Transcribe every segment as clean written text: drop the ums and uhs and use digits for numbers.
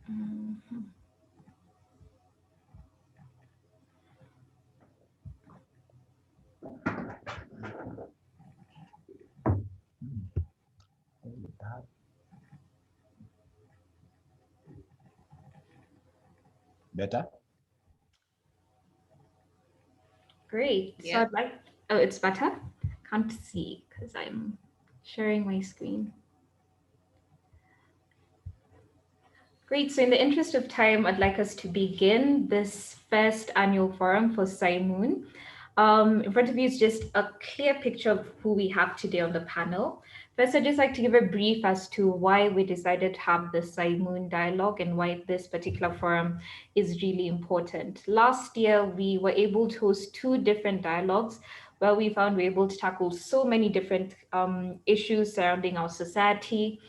Mhm. Better? Great. So Yeah. I'd like, oh, it's better. Can't see because I'm sharing my screen. Great. So in the interest of time, I'd like us to begin this first annual forum for SAIMUN. In front of you is just a clear picture of who we have today on the panel. First, I'd just like to give a brief as to why we decided to have the SAIMUN dialogue and why this particular forum is really important. Last year, we were able to host two different dialogues where we found we were able to tackle so many different issues surrounding our society,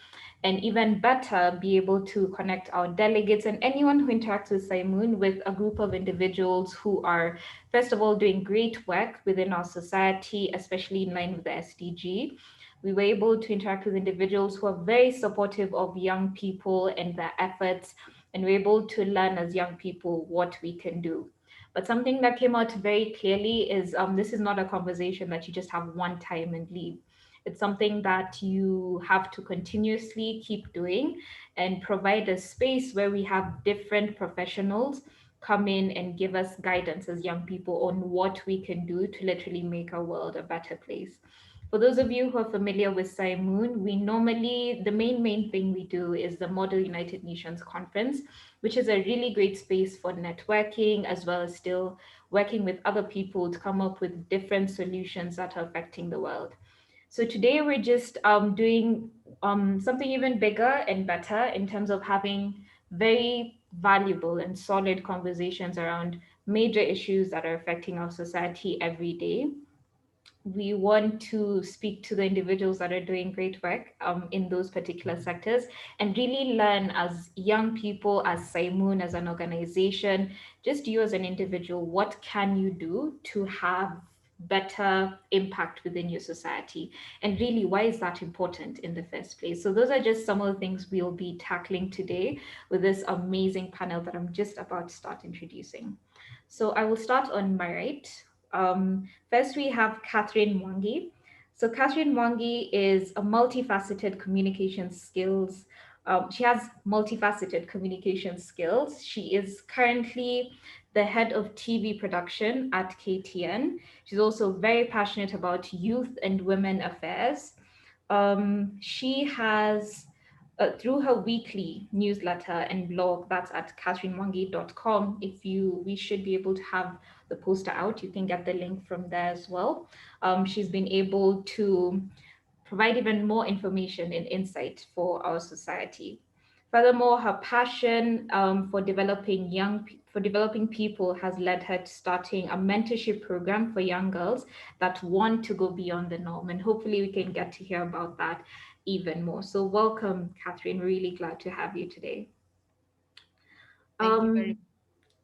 and even better, be able to connect our delegates and anyone who interacts with Saimun with a group of individuals who are, first of all, doing great work within our society, especially in line with the SDG. We were able to interact with individuals who are very supportive of young people and their efforts, and we're able to learn as young people what we can do. But something that came out very clearly is this is not a conversation that you just have one time and leave. It's something that you have to continuously keep doing and provide a space where we have different professionals come in and give us guidance as young people on what we can do to literally make our world a better place. For those of you who are familiar with Saimun, we normally, the main thing we do is the Model United Nations Conference, which is a really great space for networking as well as still working with other people to come up with different solutions that are affecting the world. So today we're just doing something even bigger and better in terms of having very valuable and solid conversations around major issues that are affecting our society every day. We want to speak to the individuals that are doing great work in those particular sectors and really learn as young people, as Saimun, as an organization, just you as an individual, what can you do to have better impact within your society, and really why is that important in the first place. So those are just some of the things we'll be tackling today with this amazing panel that I'm just about to start introducing. So I will start on my right. First, we have Catherine Mwangi. So Catherine Mwangi is a multifaceted communication skills. She has multifaceted communication skills. She is currently the head of TV production at KTN. She's also very passionate about youth and women affairs. She has through her weekly newsletter and blog that's at catherinemwangi.com. If you we should be able to have the poster out, you can get the link from there as well. She's been able to provide even more information and insight for our society. Furthermore, her passion for developing people has led her to starting a mentorship program for young girls that want to go beyond the norm, and hopefully we can get to hear about that even more. So welcome, Catherine. Really glad to have you today. Thank you very Um,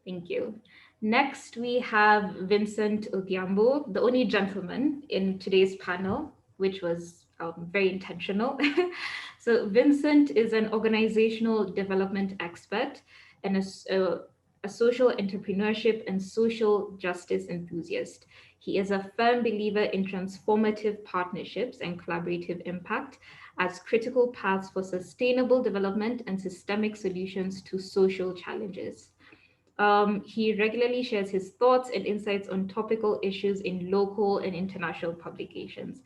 Thank you. Next, we have Vincent Ogiambo, the only gentleman in today's panel, which was very intentional. So, Vincent is an organizational development expert and a social entrepreneurship and social justice enthusiast. He is a firm believer in transformative partnerships and collaborative impact as critical paths for sustainable development and systemic solutions to social challenges. He regularly shares his thoughts and insights on topical issues in local and international publications.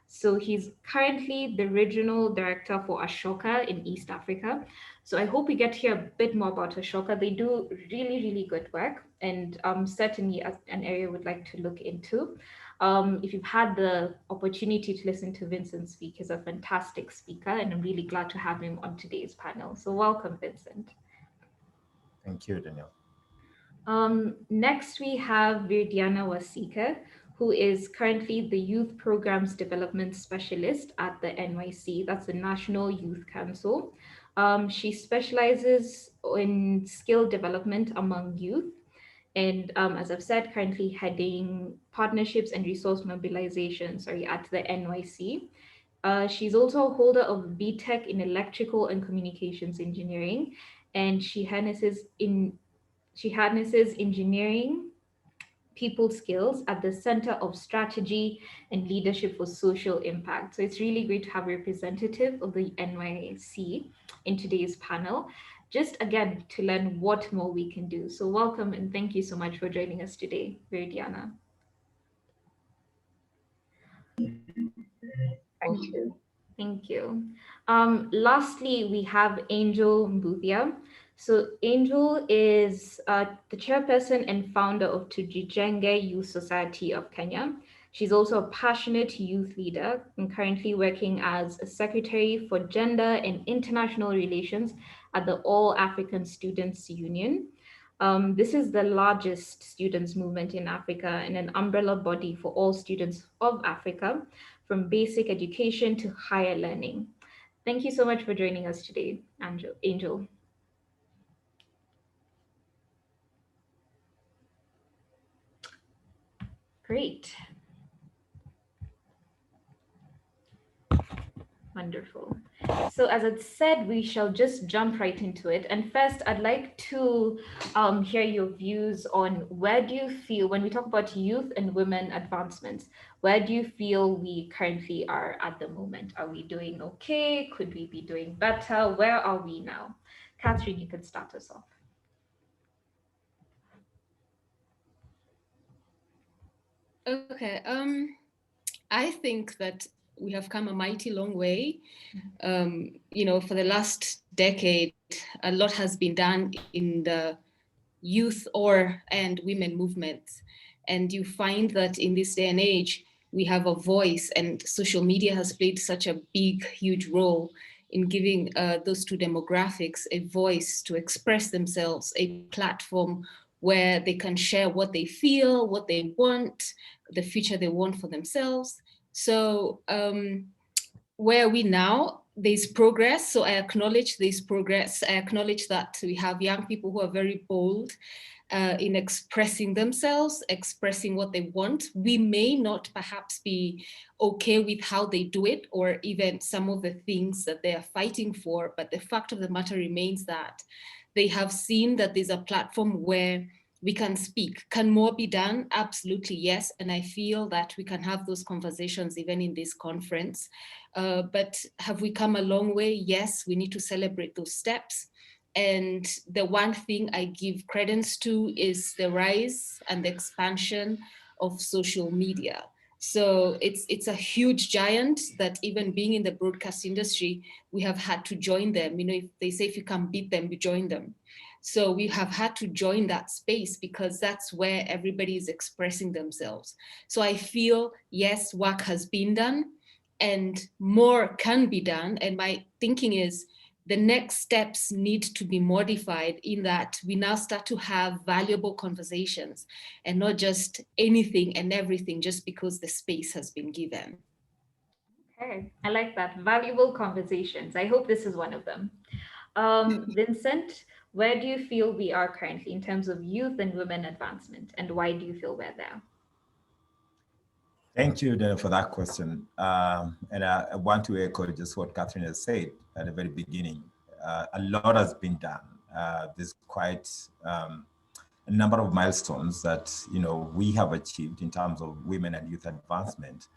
So he's currently the regional director for Ashoka in East Africa. So I hope we get to hear a bit more about Ashoka. They do really good work, and certainly an area we'd like to look into. If you've had the opportunity to listen to Vincent speak, he's a fantastic speaker, and I'm really glad to have him on today's panel. So welcome, Vincent. Thank you, Daniel. Next, we have Viridiana Wasiker, who is currently the Youth Programs Development Specialist at the NYC. That's the National Youth Council. She specializes in skill development among youth. And as I've said, currently heading partnerships and resource mobilization, sorry, at the NYC. She's also a holder of BTech in Electrical and Communications Engineering, and she harnesses engineering people skills at the center of strategy and leadership for social impact. So it's really great to have a representative of the NYC in today's panel, just again to learn what more we can do. So welcome and thank you so much for joining us today, Viridiana. Thank you. Thank you. Lastly, we have Angel Mbuthia. So Angel is the chairperson and founder of Tujijenge Youth Society of Kenya. She's also a passionate youth leader and currently working as a secretary for gender and international relations at the All African Students Union. This is the largest students movement in Africa and an umbrella body for all students of Africa, from basic education to higher learning. Thank you so much for joining us today, Angel. Great. Wonderful. So as I said, we shall just jump right into it. And first, I'd like to hear your views on where do you feel, when we talk about youth and women advancements, where do you feel we currently are at the moment? Are we doing okay? Could we be doing better? Where are we now? Catherine, you can start us off. Okay. I think that we have come a mighty long way. For the last decade, a lot has been done in the youth and women movements. And you find that in this day and age, we have a voice, and social media has played such a big, huge role in giving those two demographics a voice to express themselves, a platform where they can share what they feel, what they want, the future they want for themselves. So where are we now? There's progress. So I acknowledge there's progress. I acknowledge that we have young people who are very bold in expressing themselves, expressing what they want. We may not perhaps be okay with how they do it or even some of the things that they are fighting for, but the fact of the matter remains that they have seen that there's a platform where we can speak. Can more be done? Absolutely, yes. And I feel that we can have those conversations even in this conference. But have we come a long way? Yes, we need to celebrate those steps. And the one thing I give credence to is the rise and the expansion of social media. So it's a huge giant that even being in the broadcast industry, we have had to join them. If they say if you can beat them, you join them. So we have had to join that space because that's where everybody is expressing themselves. So I feel, yes, work has been done and more can be done. And my thinking is the next steps need to be modified in that we now start to have valuable conversations and not just anything and everything just because the space has been given. Okay, I like that. Valuable conversations. I hope this is one of them. Vincent, where do you feel we are currently in terms of youth and women advancement, and why do you feel we're there? Thank you, Dana, for that question. And I want to echo just what Catherine has said at the very beginning. A lot has been done. There's quite a number of milestones that we have achieved in terms of women and youth advancement,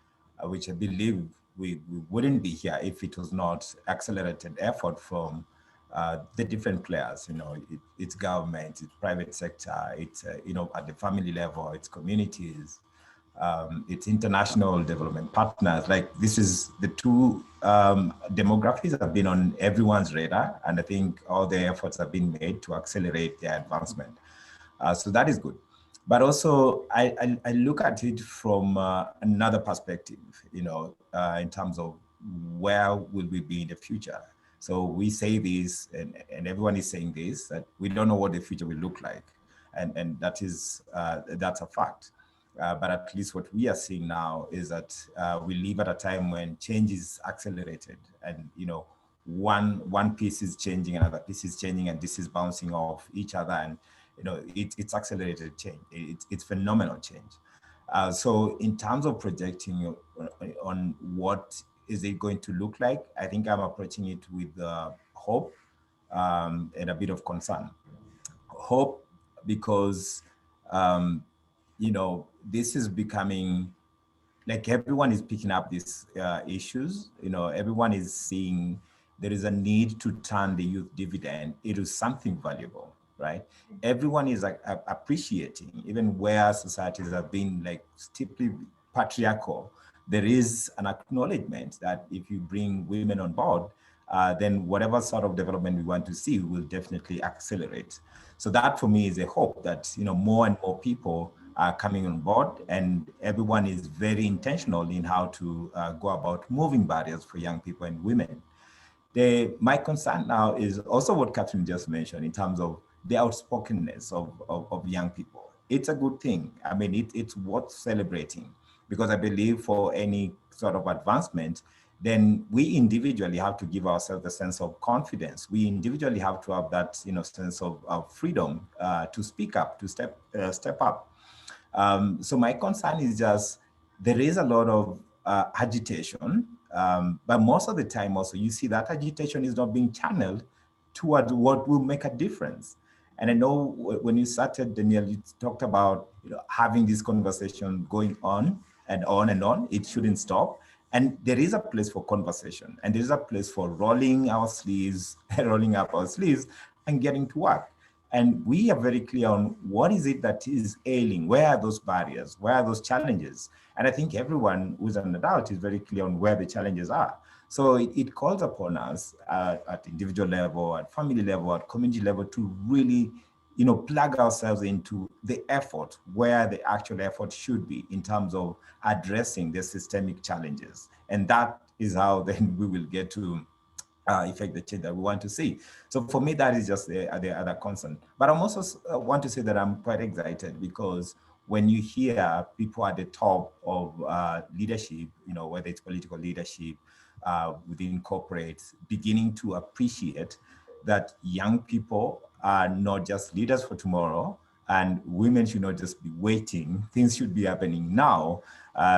which I believe we wouldn't be here if it was not accelerated effort from the different players. It's government, it's private sector, it's at the family level, it's communities. It's international development partners. Like this is the two demographics have been on everyone's radar, and I think all the efforts have been made to accelerate their advancement. So that is good. But also, I look at it from another perspective, in terms of where will we be in the future. So we say this, and everyone is saying this, that we don't know what the future will look like. And that is, that's a fact. But at least what we are seeing now is that we live at a time when change is accelerated, and one piece is changing, another piece is changing, and this is bouncing off each other, and it's accelerated change. It's phenomenal change. So in terms of projecting on what is it going to look like? I think I'm approaching it with hope and a bit of concern. Hope because, this is becoming like everyone is picking up these issues. Everyone is seeing there is a need to turn the youth dividend into something valuable, right? Everyone is like appreciating, even where societies have been like steeply patriarchal, there is an acknowledgement that if you bring women on board, then whatever sort of development we want to see will definitely accelerate. So that for me is a hope that more and more people are coming on board, and everyone is very intentional in how to go about moving barriers for young people and women. My concern now is also what Catherine just mentioned in terms of the outspokenness of young people. It's a good thing. I mean, it's worth celebrating, because I believe for any sort of advancement, then we individually have to give ourselves a sense of confidence. We individually have to have that sense of freedom to speak up, to step up. So my concern is just there is a lot of agitation, but most of the time also you see that agitation is not being channeled toward what will make a difference. And I know when you started, Danielle, you talked about having this conversation going on and on and on. It shouldn't stop. And there is a place for conversation, and there is a place for rolling our sleeves, rolling up our sleeves and getting to work. And we are very clear on what is it that is ailing, where are those barriers, where are those challenges? And I think everyone who's an adult is very clear on where the challenges are. So it calls upon us at individual level, at family level, at community level to really plug ourselves into the effort where the actual effort should be in terms of addressing the systemic challenges. And that is how then we will get to effect the change that we want to see. So for me, that is just the other concern. But I'm also want to say that I'm quite excited, because when you hear people at the top of leadership, whether it's political leadership within corporates, beginning to appreciate that young people are not just leaders for tomorrow, and women should not just be waiting. Things should be happening now.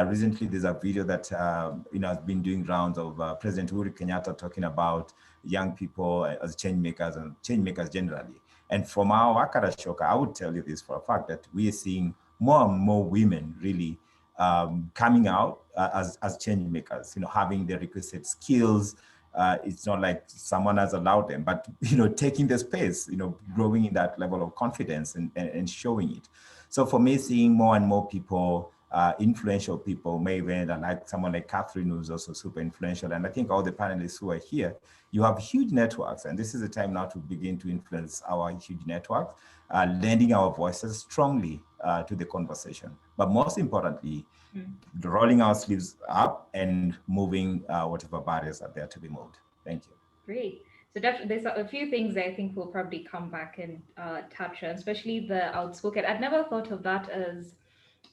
Recently, there's a video that has been doing rounds of President Uhuru Kenyatta talking about young people as change makers and change makers generally. And from our work at Ashoka, I would tell you this for a fact, that we are seeing more and more women really coming out as change makers, having the requisite skills. It's not like someone has allowed them, but taking the space, growing in that level of confidence and showing it. So for me, seeing more and more people, influential people, maybe like someone like Catherine, who's also super influential, and I think all the panelists who are here, you have huge networks, and this is the time now to begin to influence our huge networks, lending our voices strongly to the conversation. But most importantly, rolling our sleeves up and moving whatever barriers are there to be moved. Thank you. Great. So there's a few things I think we'll probably come back and touch on, especially the outspoken. I'd never thought of that as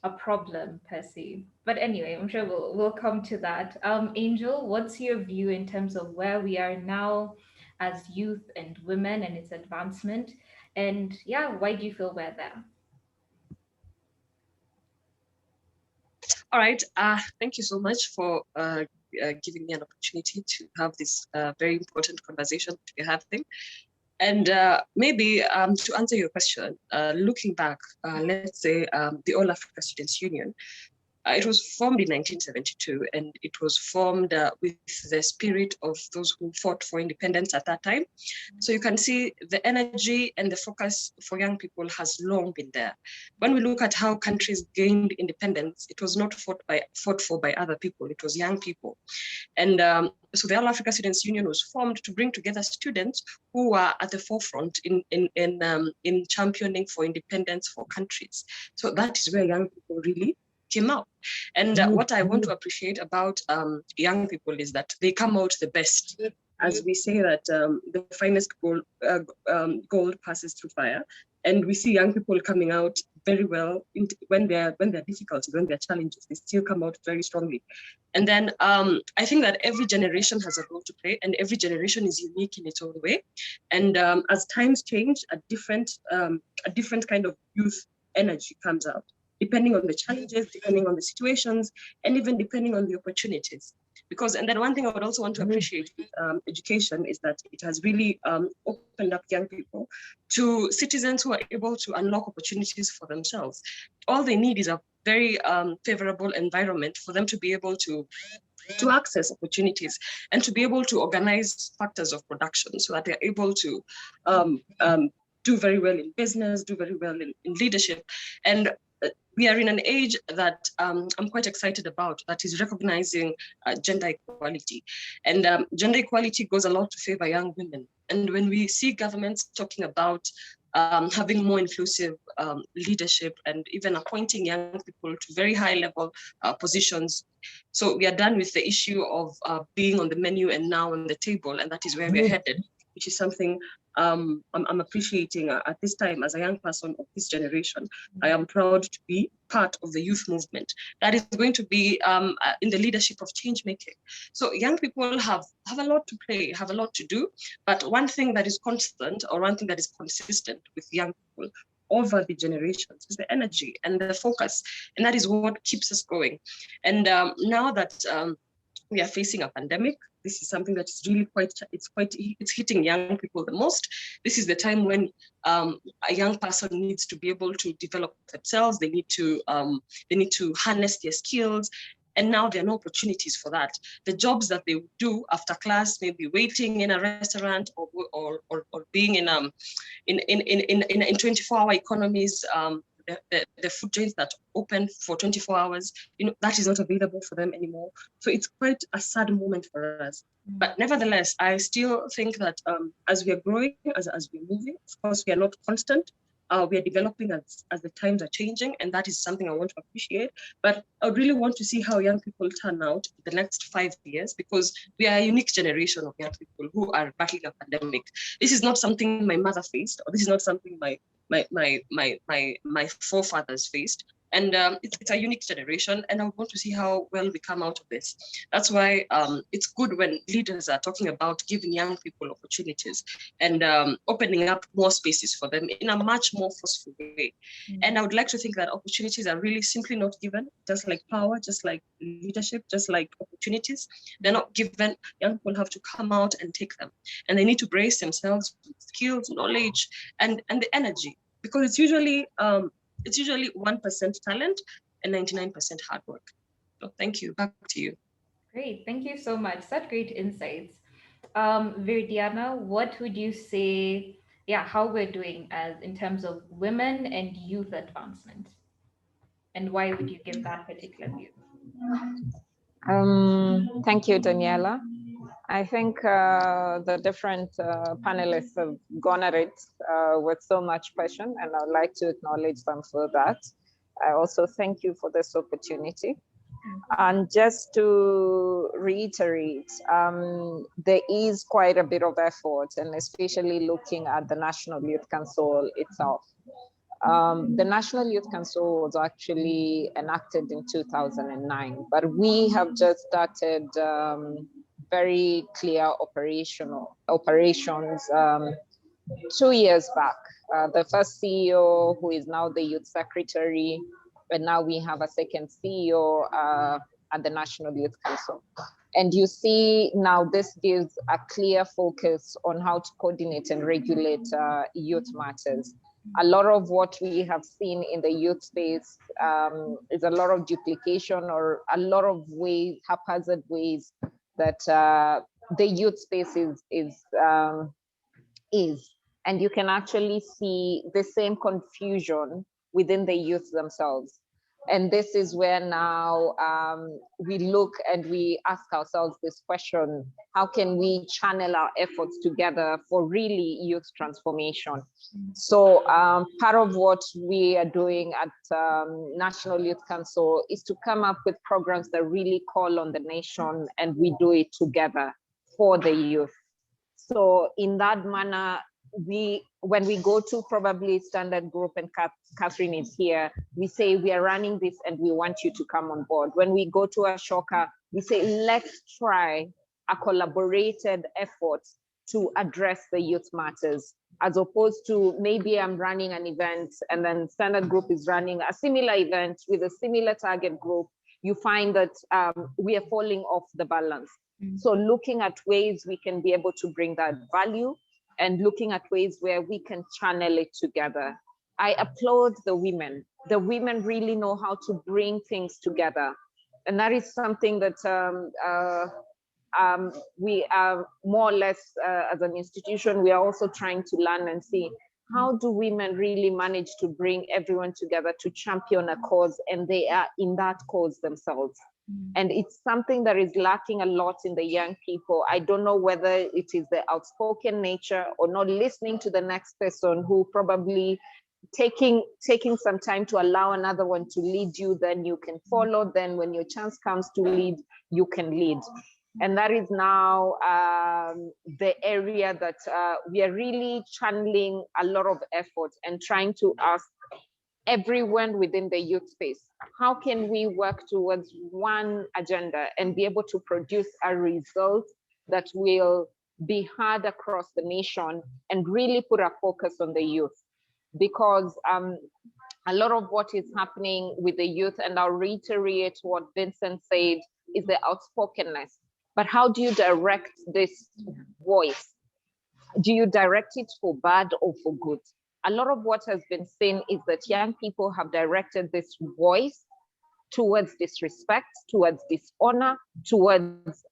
a problem per se, but anyway, I'm sure we'll come to that. Angel, what's your view in terms of where we are now as youth and women and its advancement? And yeah, why do you feel we're there? All right. Thank you so much for giving me an opportunity to have this very important conversation to be having. And maybe to answer your question, looking back, let's say the All Africa Students Union, it was formed in 1972, and it was formed with the spirit of those who fought for independence at that time. So you can see the energy and the focus for young people has long been there. When we look at how countries gained independence, it was not fought for by other people, it was young people. And so the All Africa Students Union was formed to bring together students who are at the forefront in championing for independence for countries. So that is where young people really came out. And what I want to appreciate about young people is that they come out the best. As we say that the finest gold passes through fire. And we see young people coming out very well when they're difficulties, when they're challenges, they still come out very strongly. And then I think that every generation has a role to play, and every generation is unique in its own way. And as times change, a different kind of youth energy comes out, depending on the challenges, depending on the situations, and even depending on the opportunities. Because, and then one thing I would also want to appreciate with education is that it has really opened up young people to citizens who are able to unlock opportunities for themselves. All they need is a very favorable environment for them to be able to access opportunities and to be able to organize factors of production so that they're able to do very well in business, do very well in leadership. And we are in an age that I'm quite excited about, that is recognizing gender equality. And gender equality goes a lot to favor young women. And when we see governments talking about having more inclusive leadership and even appointing young people to very high level positions. So we are done with the issue of being on the menu and now on the table, and that is where we're headed, which is something I'm appreciating at this time as a young person of this generation. I am proud to be part of the youth movement that is going to be in the leadership of change making. So young people have a lot to play, have a lot to do, but one thing that is constant or one thing that is consistent with young people over the generations is the energy and the focus, and that is what keeps us going. And now that we are facing a pandemic, this is something that is really it's hitting young people the most. This is the time when a young person needs to be able to develop themselves. They need to harness their skills. And now there are no opportunities for that. The jobs that they would do after class, maybe waiting in a restaurant or being in 24-hour economies, the food joints that open for 24 hours, that is not available for them anymore. So it's quite a sad moment for us. But nevertheless, I still think that as we are growing, as we're moving, of course, we are not constant. We are developing as the times are changing, and that is something I want to appreciate. But I really want to see how young people turn out in the next 5 years, because we are a unique generation of young people who are battling a pandemic. This is not something my mother faced, or this is not something my forefathers faced. And it's a unique generation, and I want to see how well we come out of this. That's why it's good when leaders are talking about giving young people opportunities and opening up more spaces for them in a much more forceful way. And I would like to think that opportunities are really simply not given, just like power, just like leadership, just like opportunities. They're not given. Young people have to come out and take them. And they need to brace themselves with skills, knowledge, and the energy, because it's usually 1% talent and 99% hard work. So thank you. Back to you. Great. Thank you so much. Such great insights. Viridiana, what would you say, how we're doing in terms of women and youth advancement? And why would you give that particular view? Thank you, Daniela. I think the different panelists have gone at it with so much passion, and I'd like to acknowledge them for that. I also thank you for this opportunity. And just to reiterate, there is quite a bit of effort, and especially looking at the National Youth Council itself. The National Youth Council was actually enacted in 2009, but we have just started very clear operations 2 years back. The first CEO, who is now the youth secretary, and now we have a second CEO at the National Youth Council. And you see now this gives a clear focus on how to coordinate and regulate youth matters. A lot of what we have seen in the youth space is a lot of duplication or a lot of ways, haphazard ways that the youth space is. And you can actually see the same confusion within the youth themselves. And this is where now we look and we ask ourselves this question: how can we channel our efforts together for really youth transformation? So part of what we are doing at National Youth Council is to come up with programs that really call on the nation, and we do it together for the youth. So in that manner, when we go to probably Standard Group, and Catherine is here, we say we are running this and we want you to come on board. When we go to Ashoka, we say let's try a collaborated effort to address the youth matters, as opposed to maybe I'm running an event and then Standard Group is running a similar event with a similar target group, you find that we are falling off the balance. So looking at ways we can be able to bring that value and looking at ways where we can channel it together. I applaud the women. The women really know how to bring things together. And that is something that we are more or less, as an institution, we are also trying to learn and see how do women really manage to bring everyone together to champion a cause, and they are in that cause themselves. And it's something that is lacking a lot in the young people. I don't know whether it is the outspoken nature or not listening to the next person, who probably taking some time to allow another one to lead you, then you can follow, then when your chance comes to lead, you can lead. And that is now the area that we are really channeling a lot of effort and trying to ask everyone within the youth space, how can we work towards one agenda and be able to produce a result that will be heard across the nation and really put a focus on the youth? Because a lot of what is happening with the youth, and I'll reiterate what Vincent said, is the outspokenness. But how do you direct this voice? Do you direct it for bad or for good? A lot of what has been seen is that young people have directed this voice towards disrespect, towards dishonor, towards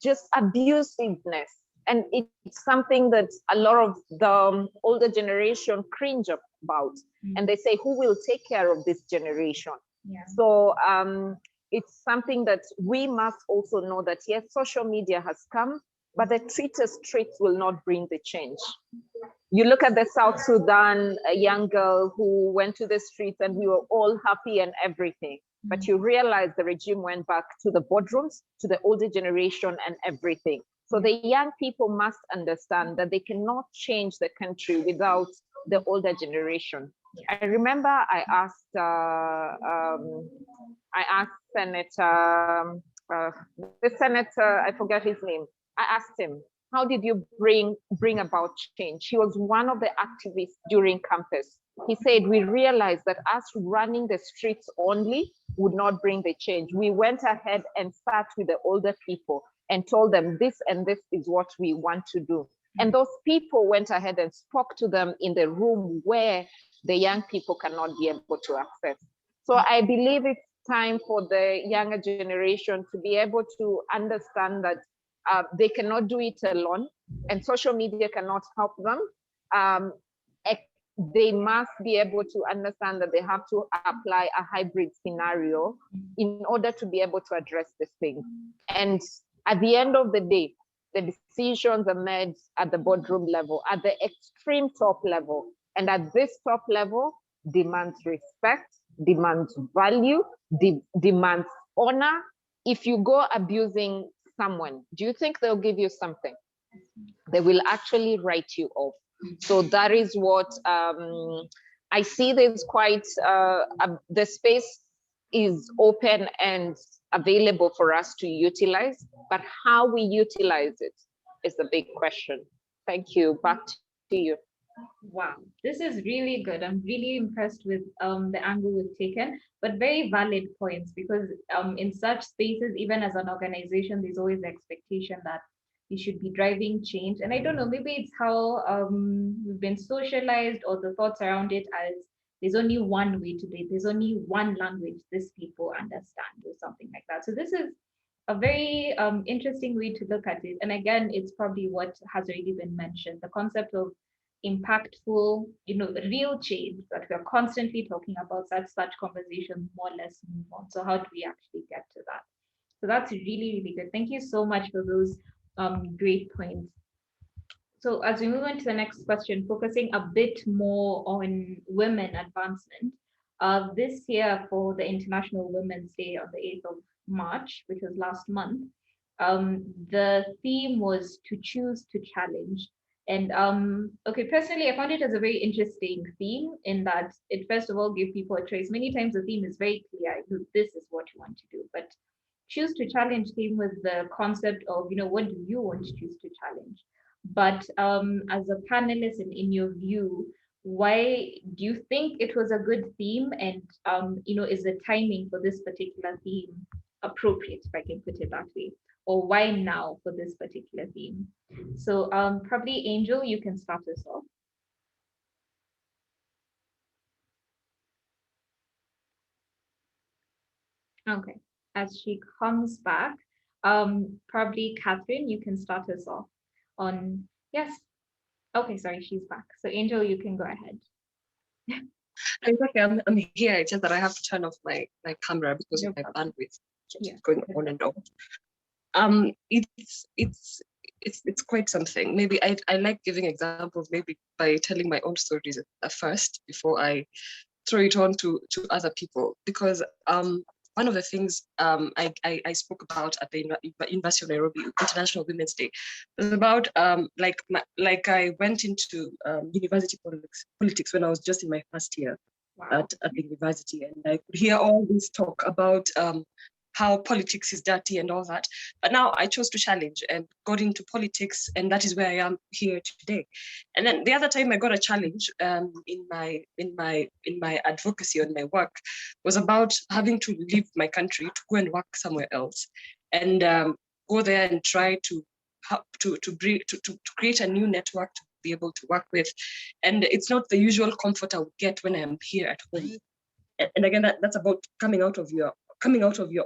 just abusiveness. And it's something that a lot of the older generation cringe about. And they say, who will take care of this generation? So it's something that we must also know that, yes, social media has come, but the streets will not bring the change. You look at the South Sudan, a young girl who went to the streets and we were all happy and everything. But you realize the regime went back to the boardrooms, to the older generation and everything. So the young people must understand that they cannot change the country without the older generation. I remember I asked Senator, the senator, I forgot his name. I asked him, how did you bring about change? He was one of the activists during campus. He said, we realized that us running the streets only would not bring the change. We went ahead and sat with the older people and told them this and this is what we want to do. And those people went ahead and spoke to them in the room where the young people cannot be able to access. So I believe it's time for the younger generation to be able to understand that they cannot do it alone, and social media cannot help them. They must be able to understand that they have to apply a hybrid scenario in order to be able to address this thing. And at the end of the day, the decisions are made at the boardroom level, at the extreme top level. And at this top level, demands respect, demands value, demands honor. If you go abusing someone, do you think they'll give you something? They will actually write you off. So that is what I see. There's quite, the space is open and available for us to utilize, but how we utilize it is the big question. Thank you. Back to you. Wow, this is really good. I'm really impressed with the angle we've taken, but very valid points, because in such spaces, even as an organization, there's always the expectation that you should be driving change. And I don't know, maybe it's how we've been socialized, or the thoughts around it as there's only one way to do it, there's only one language this people understand, or something like that. So this is a very interesting way to look at it. And again, it's probably what has already been mentioned, the concept of impactful, real change that we're constantly talking about. Such conversations more or less move on. So how do we actually get to that? So that's really, really good. Thank you so much for those great points. So as we move on to the next question, focusing a bit more on women advancement, this year for the International Women's Day on the 8th of March, which was last month, the theme was to choose to challenge. And okay, personally, I found it as a very interesting theme, in that it first of all gave people a choice. Many times the theme is very clear, this is what you want to do, but choose to challenge came with the concept of, what do you want to choose to challenge? But as a panelist, and in your view, why do you think it was a good theme? And, is the timing for this particular theme appropriate, if I can put it that way? Or why now for this particular theme? So probably Angel, you can start us off. Okay, as she comes back, probably Catherine, you can start us off on, yes. Okay, sorry, she's back. So Angel, you can go ahead. It's okay, I'm here. It's just that I have to turn off my camera because No of my problem. bandwidth Yeah. going on and off. It's quite something. Maybe I like giving examples, maybe by telling my own stories at first before I throw it on to other people, because one of the things I spoke about at the University of Nairobi International Women's Day was about like I went into university politics when I was just in my first year. Wow. At the university, and I could hear all this talk about how politics is dirty and all that. But now I chose to challenge and got into politics, and that is where I am here today. And then the other time I got a challenge in my advocacy on my work was about having to leave my country to go and work somewhere else, and go there and try to create a new network to be able to work with. And it's not the usual comfort I would get when I'm here at home. And again, that's about coming out of your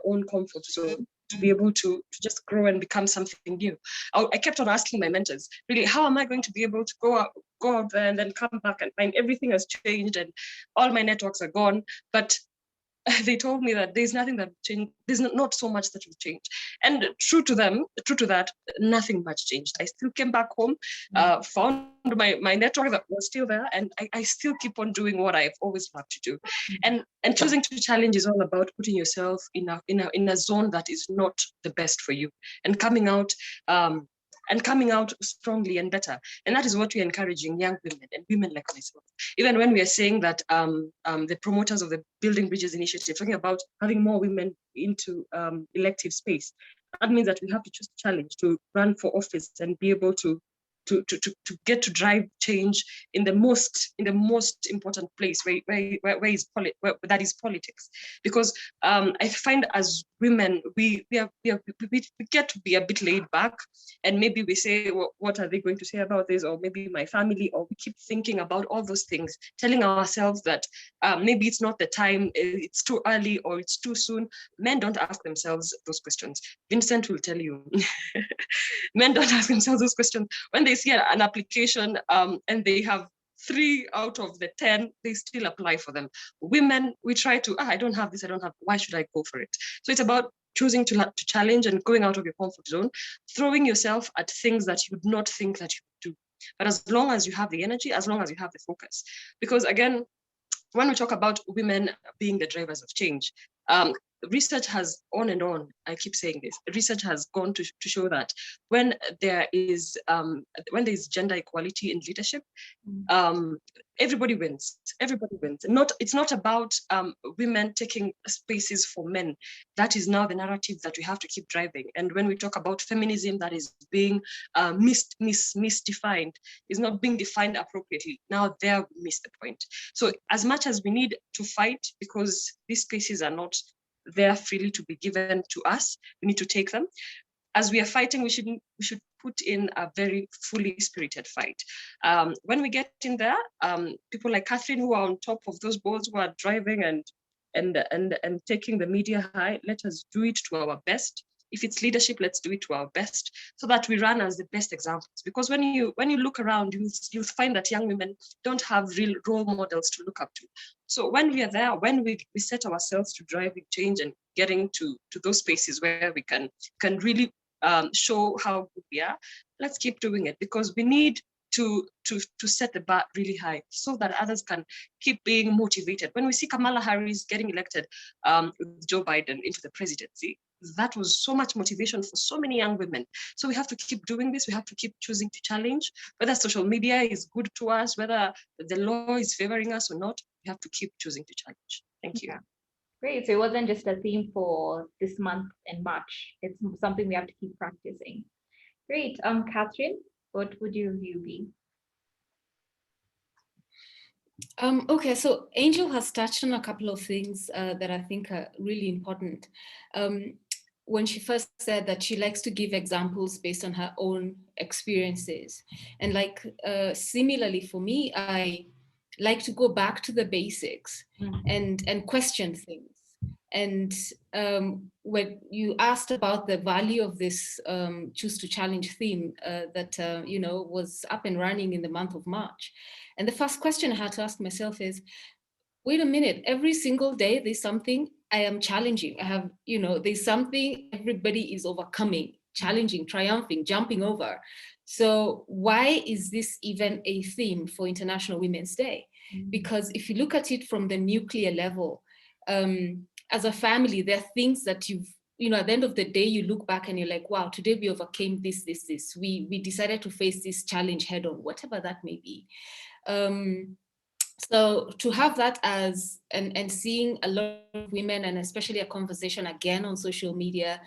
own comfort zone to be able to just grow and become something new. I kept on asking my mentors, really, how am I going to be able to go out there and then come back and find everything has changed and all my networks are gone? But they told me that there's nothing that changed. There's not so much that will change. And true to that, nothing much changed. I still came back home, found my network that was still there, and I still keep on doing what I've always loved to do. And choosing to challenge is all about putting yourself in a zone that is not the best for you, and coming out strongly and better. And that is what we're encouraging young women and women like myself. Even when we are saying that the promoters of the Building Bridges initiative, talking about having more women into elective space, that means that we have to choose a challenge to run for office and be able to get to drive change in the most important place where that is politics. Because I find as women we get to be a bit laid back, and maybe we say, well, what are they going to say about this, or maybe my family, or we keep thinking about all those things, telling ourselves that maybe it's not the time, it's too early, or it's too soon. Men don't ask themselves those questions. Vincent will tell you. Men don't ask themselves those questions. When they see an application and they have 3 out of the 10, they still apply for them. Women, we try to, I don't have this, why should I go for it? So it's about choosing to challenge and going out of your comfort zone, throwing yourself at things that you would not think that you would do. But as long as you have the energy, as long as you have the focus. Because again, when we talk about women being the drivers of change, research has on and on, I keep saying this, research has gone to show that when there is gender equality in leadership, everybody wins. It's not about women taking spaces for men. That is now the narrative that we have to keep driving. And when we talk about feminism that is being misdefined, is not being defined appropriately, now there we miss the point. So as much as we need to fight, because these spaces are not there freely to be given to us, we need to take them. As we are fighting, we should put in a very fully spirited fight. When we get in there, people like Catherine, who are on top of those boards, who are driving and taking the media high, let us do it to our best. If it's leadership, let's do it to our best, so that we run as the best examples. Because when you look around, you'll find that young women don't have real role models to look up to. So when we are there, when we set ourselves to driving change and getting to those spaces where we can really show how good we are, let's keep doing it, because we need to set the bar really high so that others can keep being motivated. When we see Kamala Harris getting elected with Joe Biden into the presidency, that was so much motivation for so many young women. So we have to keep doing this. We have to keep choosing to challenge, whether social media is good to us, whether the law is favoring us or not. We have to keep choosing to challenge. Thank you. Yeah. Great. So it wasn't just a theme for this month in March. It's something we have to keep practicing. Great. Catherine, what would your view be? Okay, so Angel has touched on a couple of things that I think are really important. When she first said that she likes to give examples based on her own experiences. And like similarly for me, I like to go back to the basics and question things. And when you asked about the value of this Choose to Challenge theme that was up and running in the month of March. And the first question I had to ask myself is, wait a minute, every single day there's something I am challenging. I have, there's something everybody is overcoming, challenging, triumphing, jumping over. So why is this even a theme for International Women's Day? Because if you look at it from the nuclear level, as a family, there are things that at the end of the day, you look back and you're like, wow, today we overcame this. We decided to face this challenge head on, whatever that may be. So to have that as, and seeing a lot of women, and especially a conversation again on social media,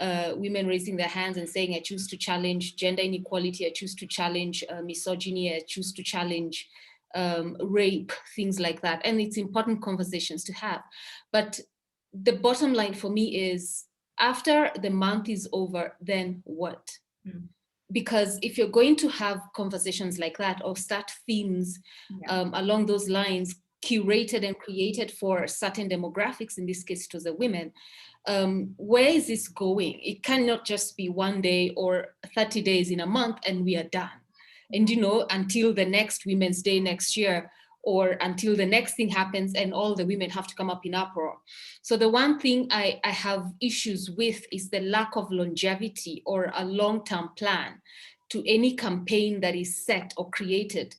women raising their hands and saying, I choose to challenge gender inequality, I choose to challenge misogyny, I choose to challenge rape, things like that. And it's important conversations to have. But the bottom line for me is, after the month is over, then what? Because if you're going to have conversations like that or start themes along those lines, curated and created for certain demographics, in this case to the women, where is this going? It cannot just be one day or 30 days in a month and we are done. And until the next Women's Day next year, or until the next thing happens and all the women have to come up in uproar. So the one thing I have issues with is the lack of longevity or a long-term plan to any campaign that is set or created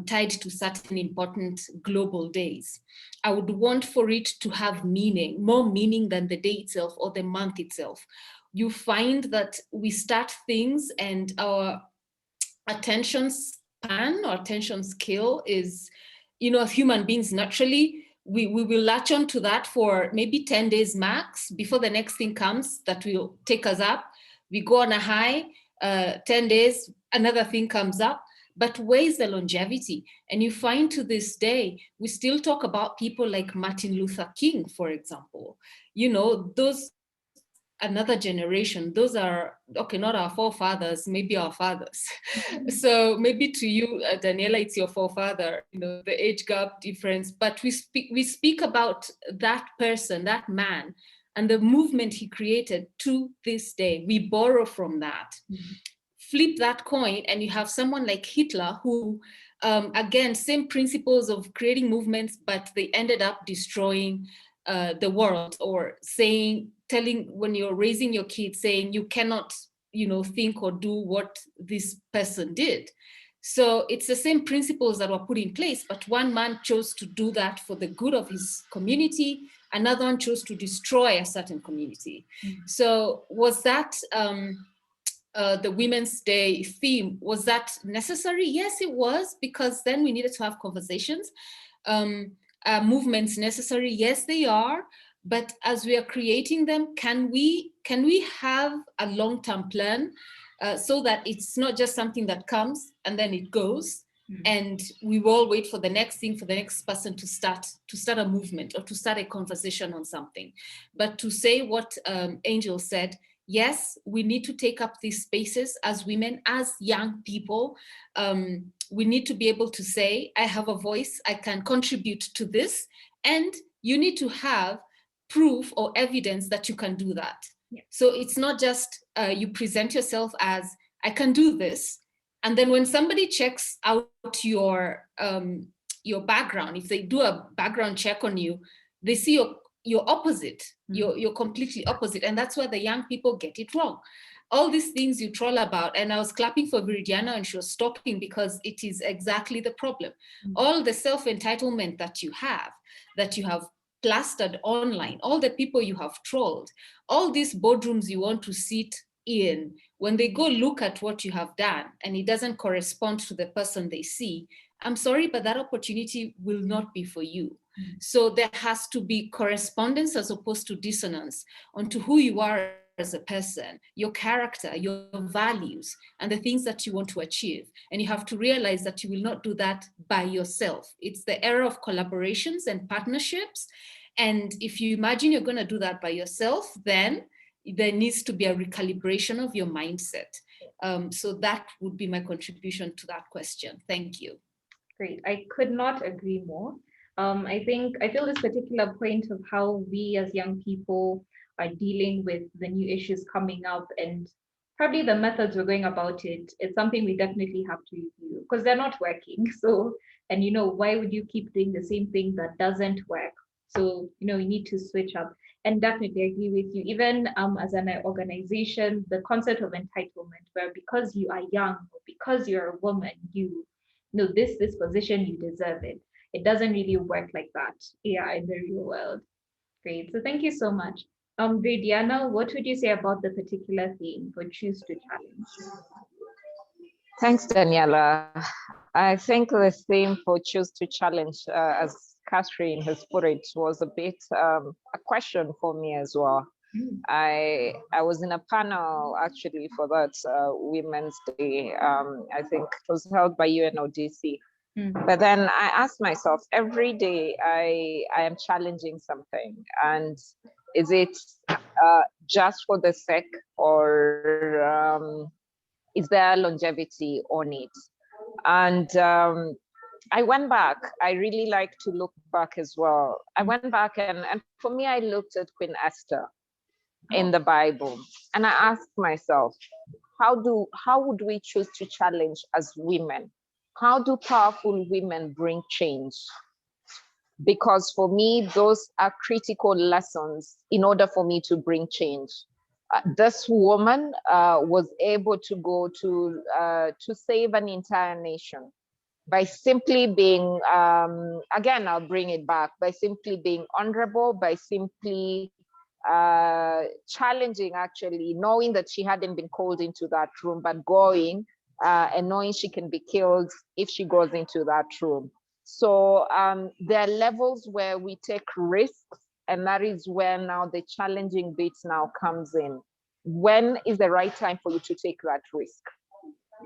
tied to certain important global days. I would want for it to have meaning, more meaning than the day itself or the month itself. You find that we start things and our attention span or attention skill is, as human beings, naturally, we will latch on to that for maybe 10 days max before the next thing comes that will take us up. We go on a high, 10 days, another thing comes up. But where is the longevity? And you find to this day, we still talk about people like Martin Luther King, for example. Those, another generation, those are, okay, not our forefathers, maybe our fathers. So maybe to you, Daniela, it's your forefather, the age gap difference, but we speak about that person, that man, and the movement he created to this day. We borrow from that. Flip that coin and you have someone like Hitler who, again, same principles of creating movements, but they ended up destroying the world, or telling when you're raising your kids, saying you cannot, think or do what this person did. So it's the same principles that were put in place, but one man chose to do that for the good of his community. Another one chose to destroy a certain community. So was that the Women's Day theme, was that necessary? Yes, it was, because then we needed to have conversations. Movements necessary? Yes, they are. But as we are creating them, can we have a long-term plan so that it's not just something that comes and then it goes, and we will wait for the next thing, for the next person to start a movement or to start a conversation on something. But to say what Angel said, yes, we need to take up these spaces as women, as young people. We need to be able to say, I have a voice, I can contribute to this, and you need to have proof or evidence that you can do that. So it's not just you present yourself as, I can do this, and then when somebody checks out your background, if they do a background check on you, they see you're opposite, you're completely opposite. And that's where the young people get it wrong. All these things you troll about, and I was clapping for Viridiana and she was talking because it is exactly the problem. All the self-entitlement that you have plastered online, all the people you have trolled, all these boardrooms you want to sit in, when they go look at what you have done and it doesn't correspond to the person they see, I'm sorry, but that opportunity will not be for you. So there has to be correspondence as opposed to dissonance onto who you are as a person, your character, your values, and the things that you want to achieve. And you have to realize that you will not do that by yourself. It's the era of collaborations and partnerships. And if you imagine you're going to do that by yourself, then there needs to be a recalibration of your mindset. So that would be my contribution to that question. Thank you. Great. I could not agree more. I feel this particular point of how we as young people are dealing with the new issues coming up and probably the methods we're going about it, it's something we definitely have to review because they're not working. So, and why would you keep doing the same thing that doesn't work? So, we need to switch up. And definitely agree with you. Even as an organization, the concept of entitlement, where because you are young or because you're a woman, this position, you deserve it. It doesn't really work like that, in the real world. Great. So thank you so much. Vidhyana, what would you say about the particular theme for Choose to Challenge? Thanks, Daniela. I think the theme for Choose to Challenge, as Catherine has put it, was a bit a question for me as well. I was in a panel actually for that Women's Day. I think it was held by UNODC. But then I asked myself, every day I am challenging something, and is it just for the sake, or is there longevity on it? And I went back. I really like to look back as well. I went back and for me, I looked at Queen Esther in the Bible, and I asked myself, how would we choose to challenge as women? How do powerful women bring change? Because for me, those are critical lessons in order for me to bring change. This woman was able to go to save an entire nation by simply being, again, I'll bring it back, by simply being honorable, by simply challenging, actually, knowing that she hadn't been called into that room, but going and knowing she can be killed if she goes into that room. So there are levels where we take risks, and that is where now the challenging bit now comes in. When is the right time for you to take that risk?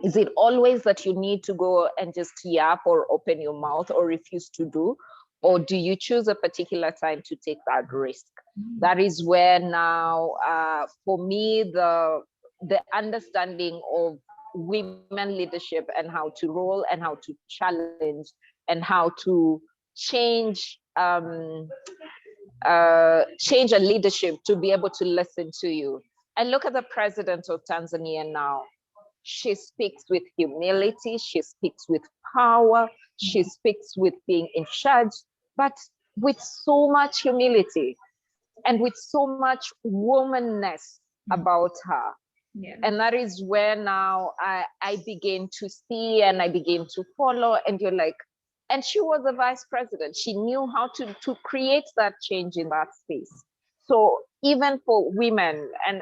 Is it always that you need to go and just yap or open your mouth or refuse to do? Or do you choose a particular time to take that risk? That is where now, for me, the understanding of women leadership and how to roll and how to challenge and how to change change a leadership to be able to listen to you. And look at the president of Tanzania now. She speaks with humility, she speaks with power, she speaks with being in charge, but with so much humility and with so much womanness about her. Yeah. And that is where now I begin to see and I begin to follow, and you're like, and she was a vice president. She knew how to create that change in that space. So even for women and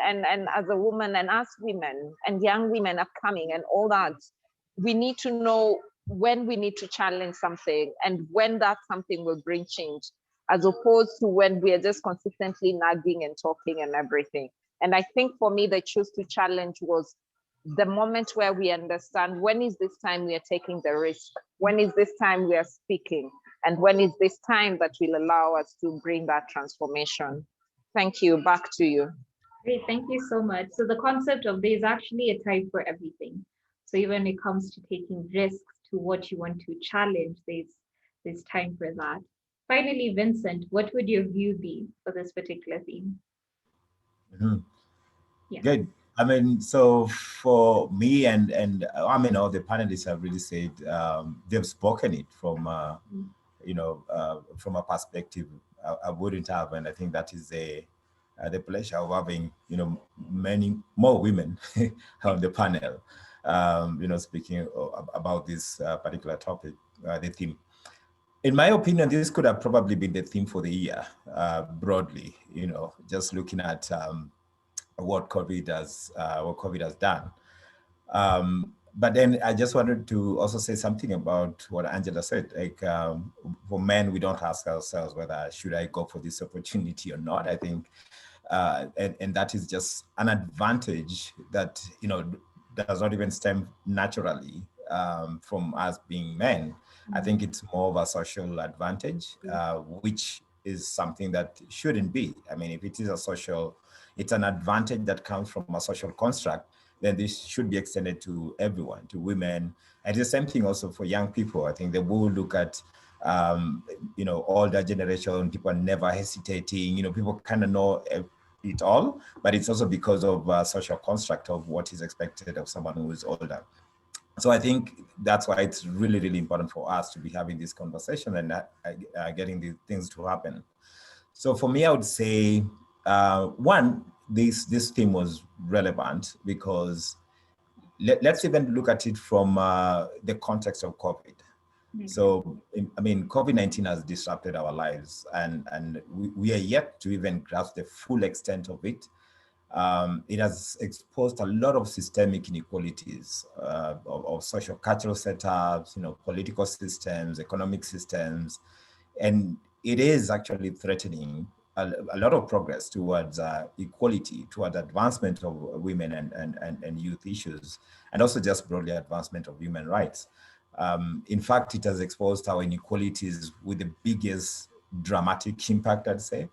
as a woman and as women and young women upcoming and all that, we need to know when we need to challenge something and when that something will bring change, as opposed to when we are just consistently nagging and talking and everything. And I think for me, the choose to challenge was the moment where we understand when is this time we are taking the risk, when is this time we are speaking, and when is this time that will allow us to bring that transformation. Thank you. Back to you. Great, thank you so much. So the concept of there's actually a time for everything. So even when it comes to taking risks to what you want to challenge, there's time for that. Finally, Vincent, what would your view be for this particular theme? Yeah. Good. I mean, so for me and I mean, all the panelists have really said they've spoken it from from a perspective I wouldn't have, and I think that is the pleasure of having many more women on the panel, speaking about this particular topic, the theme. In my opinion, this could have probably been the theme for the year, broadly. Just looking at what COVID has done. But then I just wanted to also say something about what Angela said. Like for men, we don't ask ourselves whether should I go for this opportunity or not. I think And that is just an advantage that, does not even stem naturally from us being men. I think it's more of a social advantage, which is something that shouldn't be. I mean, if it is it's an advantage that comes from a social construct, then this should be extended to everyone, to women. And the same thing also for young people. I think they will look at, older generation, people are never hesitating, people kind of know it all, but it's also because of social construct of what is expected of someone who is older. So I think that's why it's really, really important for us to be having this conversation and getting these things to happen. So for me, I would say, one, this theme was relevant because let's even look at it from the context of COVID. So, I mean, COVID-19 has disrupted our lives, and we are yet to even grasp the full extent of it. It has exposed a lot of systemic inequalities of social cultural setups, political systems, economic systems, and it is actually threatening a lot of progress towards equality, toward advancement of women and youth issues, and also just broadly advancement of human rights. In fact, it has exposed our inequalities with the biggest dramatic impact, I'd say.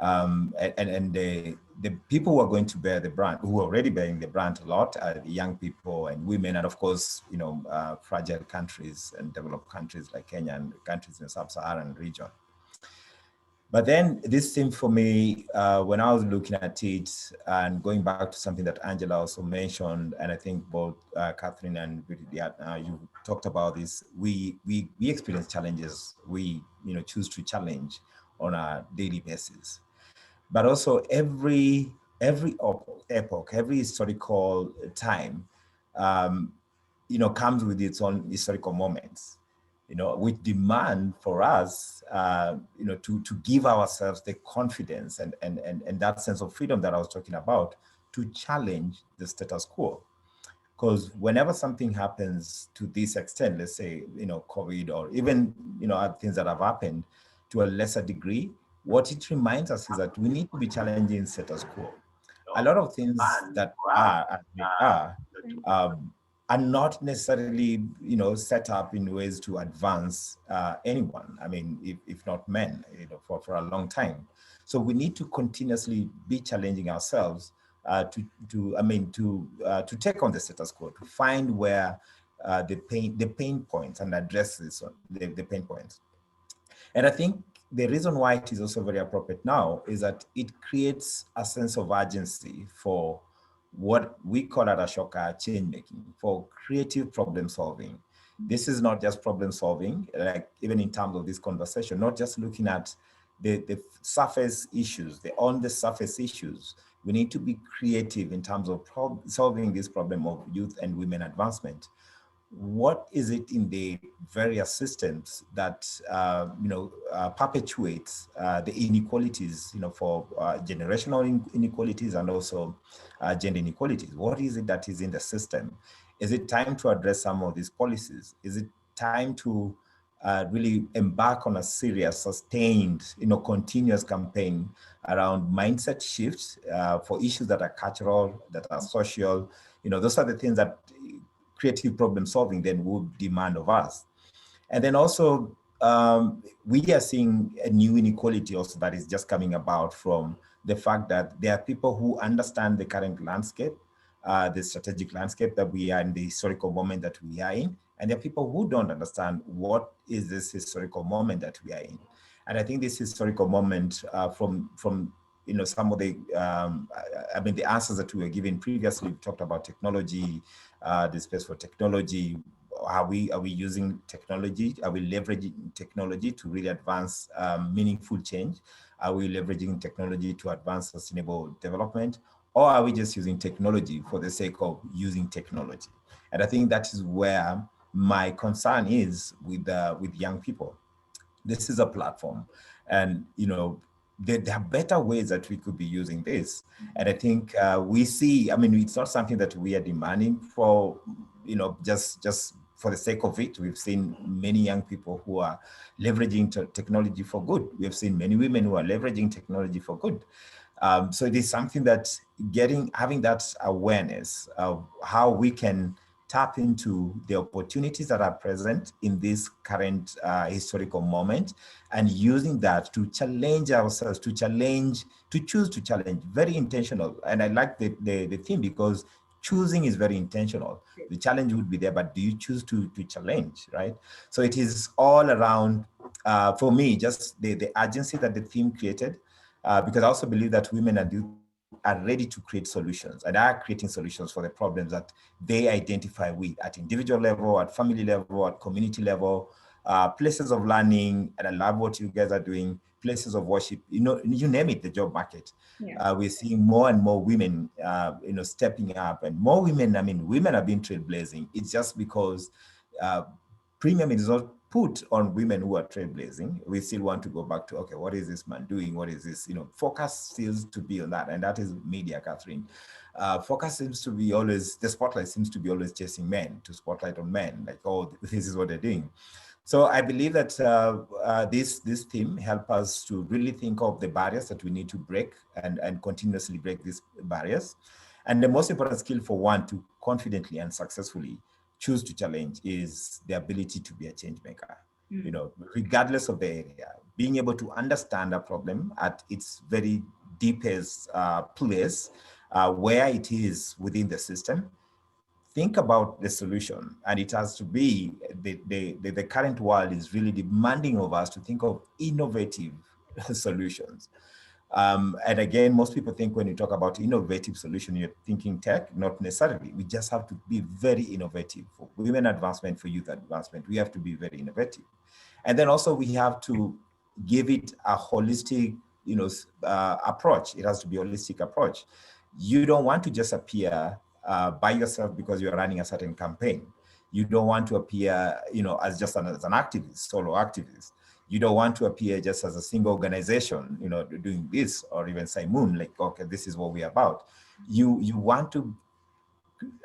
And the people who are going to bear the brunt, who are already bearing the brunt a lot, are the young people and women, and of course, fragile countries and developed countries like Kenya and countries in the sub-Saharan region. But then this thing for me, when I was looking at it and going back to something that Angela also mentioned, and I think both Catherine and Viridiana, you talked about this, we experience challenges we choose to challenge on a daily basis. But also every epoch, every historical time, comes with its own historical moments, which demand for us, to give ourselves the confidence and that sense of freedom that I was talking about to challenge the status quo. Because whenever something happens to this extent, let's say, COVID, or even, other things that have happened to a lesser degree, what it reminds us is that we need to be challenging status quo. A lot of things that are as they are not necessarily, set up in ways to advance anyone. I mean, if not men, for a long time. So we need to continuously be challenging ourselves to take on the status quo, to find where the pain points and address the pain points. And I think the reason why it is also very appropriate now is that it creates a sense of urgency for what we call at Ashoka change making, for creative problem solving. This is not just problem solving, like even in terms of this conversation, not just looking at the surface issues, the on the surface issues. We need to be creative in terms of solving this problem of youth and women advancement. What is it in the various systems that perpetuates the inequalities, for generational inequalities and also gender inequalities? What is it that is in the system? Is it time to address some of these policies? Is it time to really embark on a serious, sustained, continuous campaign around mindset shifts for issues that are cultural, that are social? Those are the things that creative problem solving then would demand of us. And then also, we are seeing a new inequality also that is just coming about from the fact that there are people who understand the current landscape, the strategic landscape that we are in, the historical moment that we are in, and there are people who don't understand what is this historical moment that we are in. And I think this historical moment from some of the, the answers that we were given previously, we talked about technology, the space for technology. Are we using technology? Are we leveraging technology to really advance meaningful change? Are we leveraging technology to advance sustainable development? Or are we just using technology for the sake of using technology? And I think that is where my concern is with young people. This is a platform, and there are better ways that we could be using this. And I think we see, it's not something that we are demanding for, just for the sake of it. We've seen many young people who are leveraging technology for good. We have seen many women who are leveraging technology for good. So it is something that having that awareness of how we can tap into the opportunities that are present in this current historical moment, and using that to challenge ourselves, to choose to challenge, very intentional. And I like the theme, because choosing is very intentional. The challenge would be there, but do you choose to challenge, right? So it is all around, for me, just the urgency that the theme created, because I also believe that women and youth are ready to create solutions and are creating solutions for the problems that they identify with at individual level, at family level, at community level, places of learning. And I love what you guys are doing, places of worship, you name it, the job market. Yeah. We're seeing more and more women, stepping up, and more women. I mean, women have been trailblazing. It's just because premium is not put on women who are trailblazing. We still want to go back to, okay, what is this man doing? What is this? Focus seems to be on that. And that is media, Catherine. Focus seems to be always, the spotlight seems to be always chasing men, to spotlight on men, like, oh, this is what they're doing. So I believe that this theme help us to really think of the barriers that we need to break, and continuously break these barriers. And the most important skill for one to confidently and successfully choose to challenge is the ability to be a change maker. Regardless of the area, being able to understand a problem at its very deepest place, where it is within the system, think about the solution. And it has to be, the current world is really demanding of us to think of innovative solutions. And again, most people think when you talk about innovative solution, you're thinking tech. Not necessarily. We just have to be very innovative. For women advancement, for youth advancement, we have to be very innovative. And then also we have to give it a holistic approach. It has to be a holistic approach. You don't want to just appear by yourself because you're running a certain campaign. You don't want to appear as just as an activist, solo activist. You don't want to appear just as a single organization, doing this, or even SAIMUN, like, okay, this is what we're about. You want to,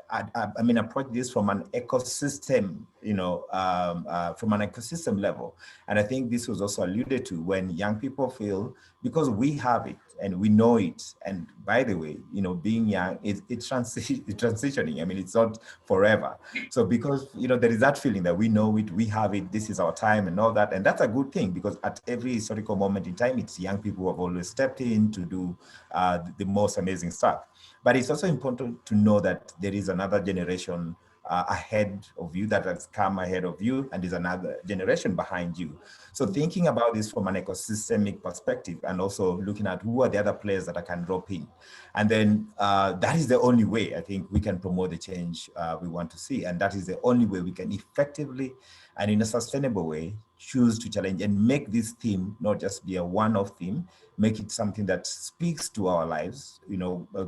approach this from an ecosystem, from an ecosystem level. And I think this was also alluded to, when young people feel, because we have it and we know it. And by the way, being young, it's transitioning. I mean, it's not forever. So because, there is that feeling that we know it, we have it, this is our time and all that. And that's a good thing, because at every historical moment in time, it's young people who have always stepped in to do the most amazing stuff. But it's also important to know that there is another generation ahead of you that has come ahead of you, and there's another generation behind you. So thinking about this from an ecosystemic perspective, and also looking at who are the other players that I can drop in. And then that is the only way I think we can promote the change we want to see. And that is the only way we can effectively and in a sustainable way choose to challenge and make this theme not just be a one-off theme, make it something that speaks to our lives,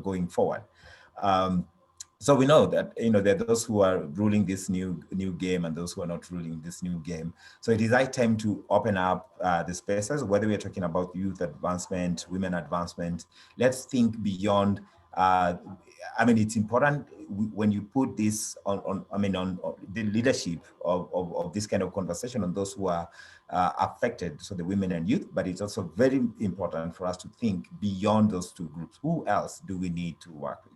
going forward. So we know that there are those who are ruling this new game and those who are not ruling this new game. So it is high time to open up the spaces, whether we're talking about youth advancement, women advancement. Let's think beyond. It's important when you put this on the leadership of this kind of conversation on those who are affected, so the women and youth, but it's also very important for us to think beyond those two groups. Who else do we need to work with?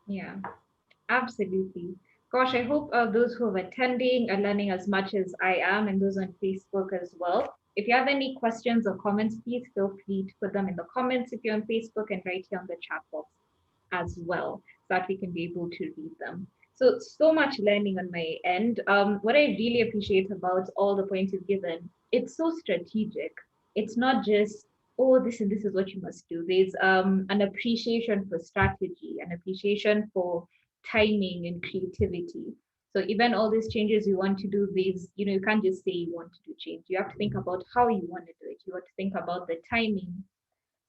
Yeah, absolutely. Gosh, I hope those who are attending are learning as much as I am, and those on Facebook as well. If you have any questions or comments, please feel free to put them in the comments if you're on Facebook, and right here on the chat box as well, so that we can be able to read them. So much learning on my end. What I really appreciate about all the points you've given, it's so strategic. It's not just, oh, this is what you must do. There's an appreciation for strategy, an appreciation for timing and creativity. So even all these changes you want to do, you can't just say you want to do change. You have to think about how you want to do it. You have to think about the timing.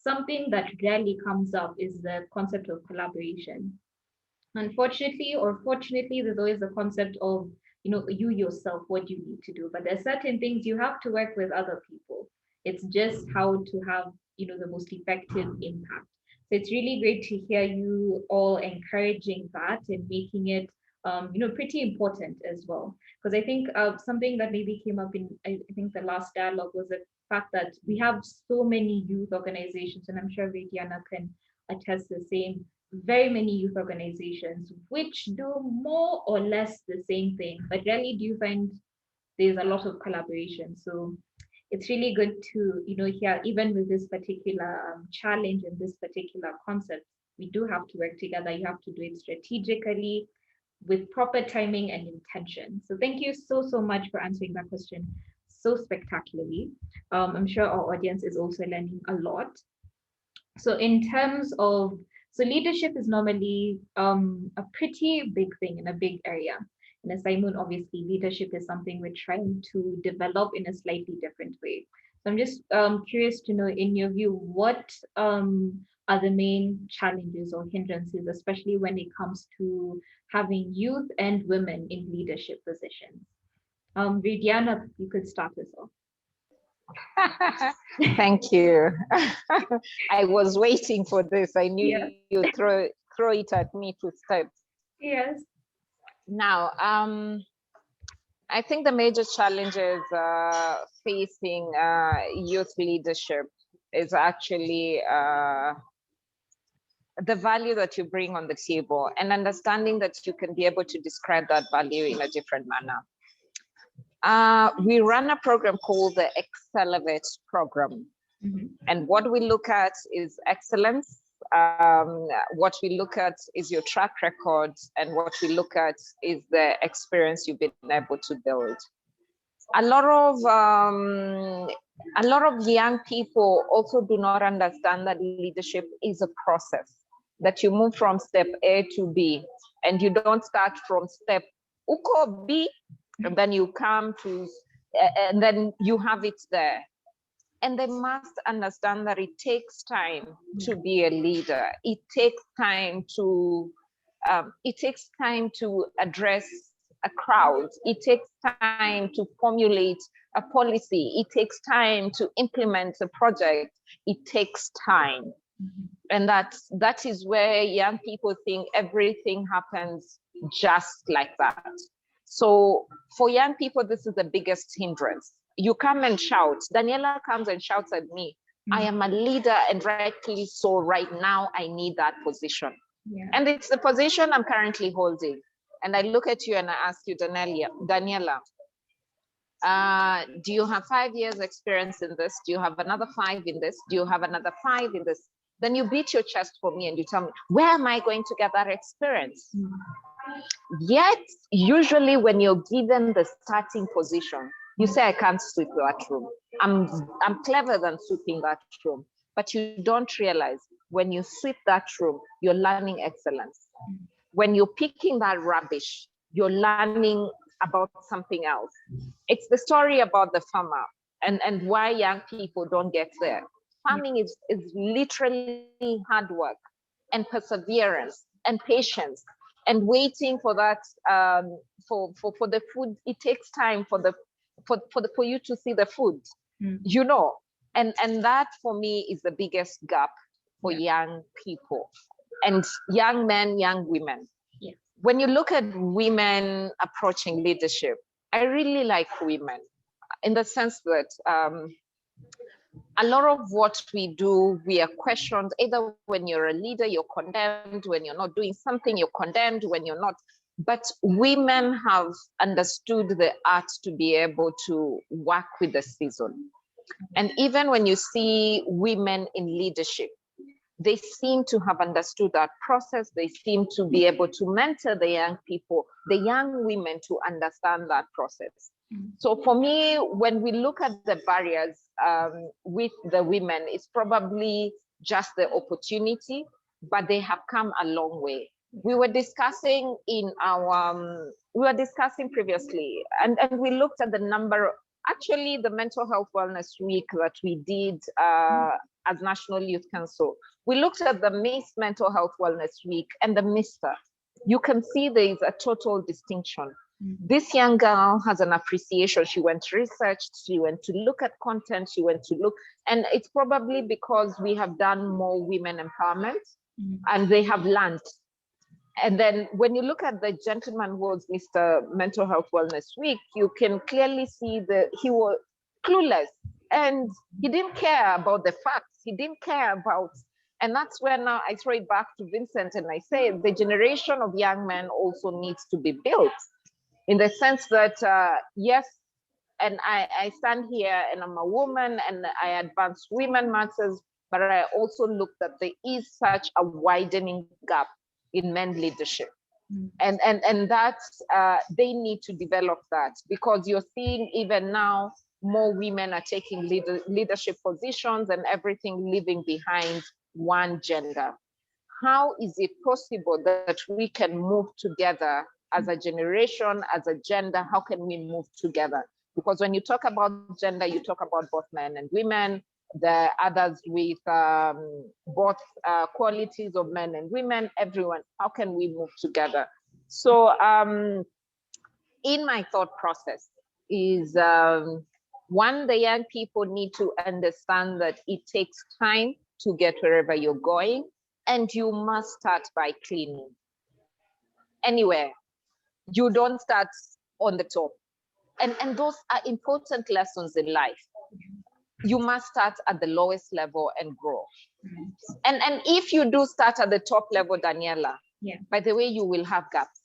Something that rarely comes up is the concept of collaboration. Unfortunately or fortunately, there's always the concept of, you yourself, what you need to do. But there's certain things you have to work with other people. It's just how to have, the most effective impact. So it's really great to hear you all encouraging that and making it pretty important as well. Because I think something that maybe came up in, I think, the last dialogue was the fact that we have so many youth organizations, and I'm sure Vidhyana can attest the same, very many youth organizations which do more or less the same thing, but rarely do you find there's a lot of collaboration. So it's really good to hear, even with this particular challenge and this particular concept, we do have to work together. You have to do it strategically with proper timing and intention. So thank you so much for answering that question so spectacularly. I'm sure our audience is also learning a lot. So in terms of, so leadership is normally a pretty big thing in a big area. In SAIMUN, obviously, leadership is something we're trying to develop in a slightly different way. So I'm just curious to know, in your view, what are the main challenges or hindrances, especially when it comes to having youth and women in leadership positions? Vidhyana, you could start us off. Thank you. I was waiting for this. I knew you'd throw it at me to start. Yes. Now, I think the major challenges facing youth leadership is actually the value that you bring on the table, and understanding that you can be able to describe that value in a different manner. We run a program called the Accelerate program. Mm-hmm. And what we look at is excellence. What we look at is your track record, and what we look at is the experience you've been able to build. A lot of young people also do not understand that leadership is a process, that you move from step A to B, and you don't start from step Uko B, and then you come to, and then you have it there. And they must understand that it takes time to be a leader. It takes time to address a crowd. It takes time to formulate a policy. It takes time to implement a project. It takes time. Mm-hmm. And that is where young people think everything happens just like that. So for young people, this is the biggest hindrance. You come and shout. Daniela comes and shouts at me, I am a leader, and rightly so. Right now, I need that position. Yeah. And it's the position I'm currently holding. And I look at you and I ask you, Daniela, do you have 5 years experience in this? Do you have another 5 in this? Do you have another 5 in this? Then you beat your chest for me and you tell me, where am I going to get that experience? Yet, usually when you're given the starting position, you say, I can't sweep that room. I'm clever than sweeping that room. But you don't realize when you sweep that room, you're learning excellence. When you're picking that rubbish, you're learning about something else. It's the story about the farmer and why young people don't get there. Farming is literally hard work and perseverance and patience and waiting for that for the food. It takes time for you to see the food, and that for me is the biggest gap for young people and young men, young women. Yeah. When you look at women approaching leadership, I really like women in the sense that a lot of what we do, we are questioned. Either when you're a leader, you're condemned. When you're not doing something, you're condemned. When you're not. But women have understood the art to be able to work with the season. And even when you see women in leadership, they seem to have understood that process. They seem to be able to mentor the young people, the young women, to understand that process. So for me, when we look at the barriers with the women, it's probably just the opportunity, but they have come a long way. We were discussing previously, and we looked at the number, actually the Mental Health Wellness Week that we did as National Youth Council. We looked at the Miss Mental Health Wellness Week and the Mr. You can see there is a total distinction. This young girl has an appreciation. She went to research, she went to look at content, she went to look, and it's probably because we have done more women empowerment and they have learned. And then when you look at the gentleman who was Mr. Mental Health Wellness Week, you can clearly see that he was clueless and he didn't care about the facts. He didn't care about, and that's where now I throw it back to Vincent and I say the generation of young men also needs to be built in the sense that, yes, and I stand here and I'm a woman and I advance women matters, but I also look that there is such a widening gap in men leadership. And that's, they need to develop that, because you're seeing even now more women are taking leadership positions and everything leaving behind one gender. How is it possible that we can move together as a generation, as a gender? How can we move together? Because when you talk about gender, you talk about both men and women, the others with both qualities of men and women, everyone. How can we move together? So in my thought process is, one, the young people need to understand that it takes time to get wherever you're going, and you must start by cleaning. Anywhere. You don't start on the top. And those are important lessons in life. You must start at the lowest level and grow. And if you do start at the top level, Daniela, by the way, you will have gaps.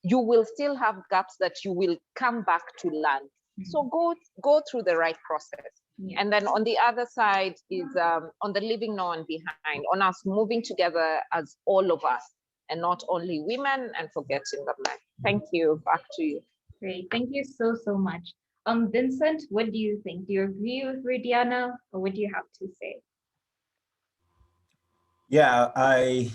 You will still have gaps that you will come back to learn. So go through the right process. And then on the other side is on the leaving no one behind, on us moving together as all of us, and not only women and forgetting the men. Thank you. Back to you. Great. Thank you so, so much. Vincent, what do you think? Do you agree with Viridiana, or what do you have to say? Yeah, I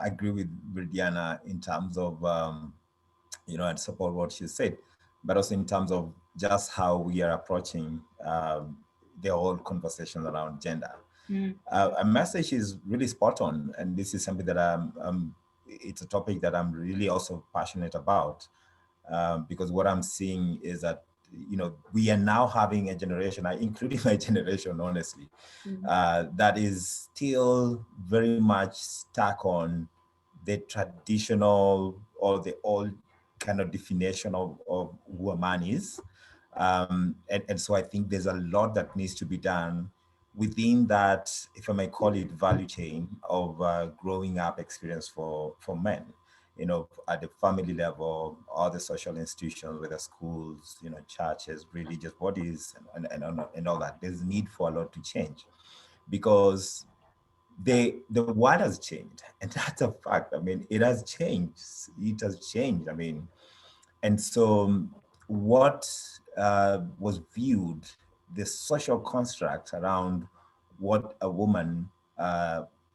agree with Viridiana in terms of and support what she said, but also in terms of just how we are approaching the whole conversation around gender. A message is really spot on, and this is something that it's a topic that I'm really also passionate about, because what I'm seeing is that we are now having a generation, including my generation, honestly, that is still very much stuck on the traditional or the old kind of definition of who a man is. And so I think there's a lot that needs to be done within that, if I may call it, value chain of growing up experience for men, at the family level, all the social institutions, whether schools, churches, religious bodies, and all that. There's need for a lot to change, because the world has changed, and that's a fact. I mean, it has changed. It has changed. I mean, and so what was viewed, the social construct around what a woman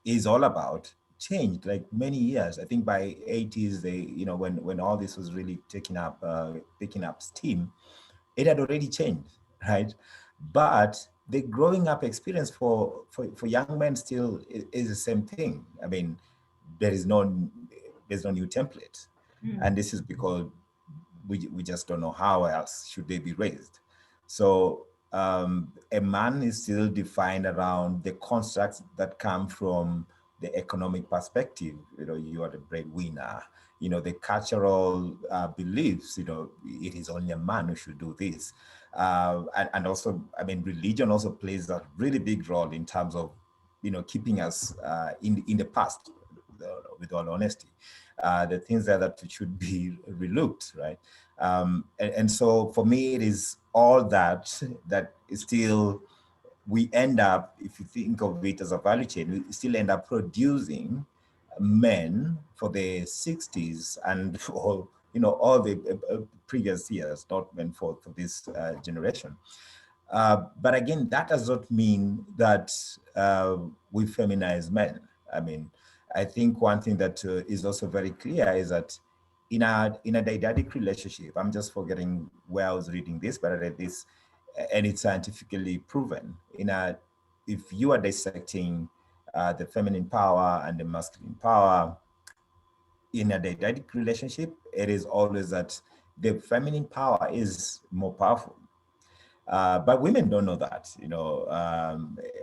is all about, changed like many years. I think by 80s, when all this was really picking up steam, it had already changed, right? But the growing up experience for young men still is the same thing. I mean, there's no new template. And this is because we just don't know how else should they be raised. So a man is still defined around the constructs that come from the economic perspective. You are the breadwinner. The cultural beliefs. It is only a man who should do this. And also, I mean, religion also plays a really big role in terms of, keeping us in the past, with all honesty. The things that should be relooked, right? And so for me, it is all that is still, we end up, if you think of it as a value chain, we still end up producing men for the 60s and for, all the previous years, not men for this generation. But again, that does not mean that we feminize men. I mean, I think one thing that is also very clear is that in a didactic relationship, I'm just forgetting where I was reading this, but I read this, and it's scientifically proven. If you are dissecting the feminine power and the masculine power in a didactic relationship, it is always that the feminine power is more powerful. But women don't know that,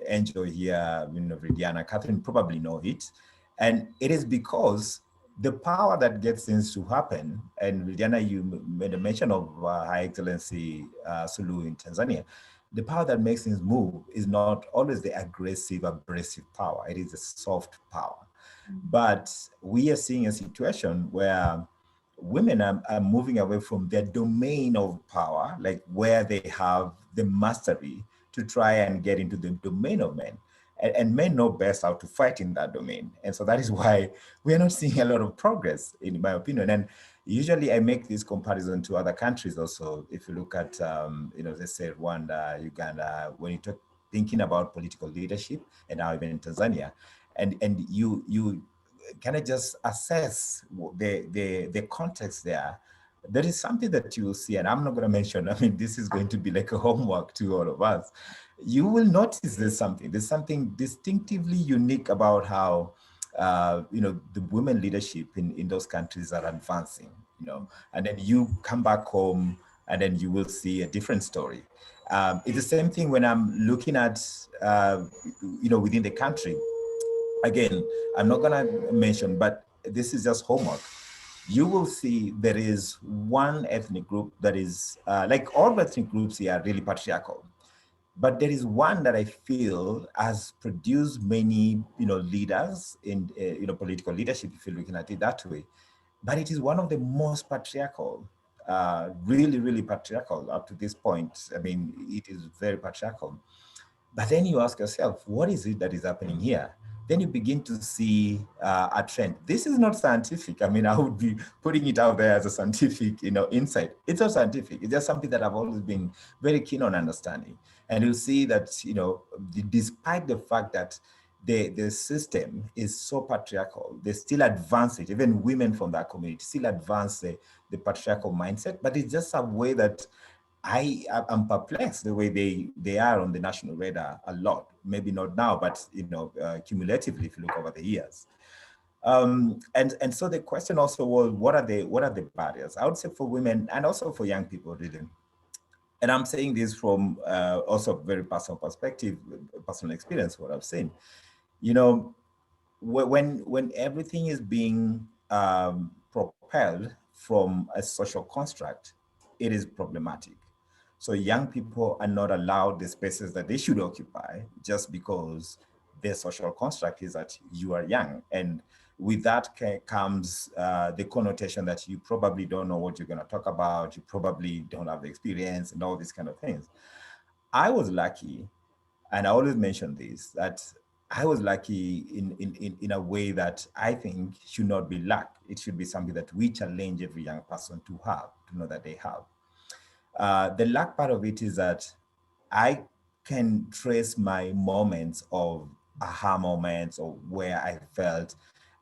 Angel here, Viridiana, Catherine probably know it. And it is because the power that gets things to happen, and Vidhyana, you made a mention of High Excellency Suluhu in Tanzania, the power that makes things move is not always the aggressive, abrasive power. It is a soft power. But we are seeing a situation where women are moving away from their domain of power, like where they have the mastery, to try and get into the domain of men. And men know best how to fight in that domain. And so that is why we are not seeing a lot of progress, in my opinion. And usually I make this comparison to other countries also. If you look at, let's say Rwanda, Uganda, when you talk thinking about political leadership, and now even in Tanzania, and you kind of just assess the context there. There is something that you will see, and I'm not going to mention, I mean, this is going to be like a homework to all of us. You will notice there's something distinctively unique about how, the women leadership in those countries are advancing, and then you come back home and then you will see a different story. It's the same thing when I'm looking at, within the country. Again, I'm not gonna mention, but this is just homework. You will see there is one ethnic group that is, like all ethnic groups here are really patriarchal. But there is one that I feel has produced many, leaders in, political leadership, if you're looking at it that way. But it is one of the most patriarchal, really, really patriarchal up to this point. I mean, it is very patriarchal. But then you ask yourself, what is it that is happening here? Then you begin to see a trend. This is not scientific. I mean, I would be putting it out there as a scientific, insight. It's not scientific. It's just something that I've always been very keen on understanding. And you'll see that, despite the fact that the system is so patriarchal, they still advance it. Even women from that community still advance the patriarchal mindset, but it's just a way that I'm perplexed the way they are on the national radar a lot. Maybe not now, but cumulatively, if you look over the years. And so the question also was, what are the barriers? I would say for women and also for young people, really. And I'm saying this from also very personal perspective, personal experience, what I've seen. When everything is being propelled from a social construct, it is problematic. So young people are not allowed the spaces that they should occupy just because their social construct is that you are young. And with that comes the connotation that you probably don't know what you're going to talk about, you probably don't have the experience and all these kind of things. I was lucky, and I always mention this, that I was lucky in a way that I think should not be luck. It should be something that we challenge every young person to have, to know that they have. The luck part of it is that I can trace my moments of aha moments, or where I felt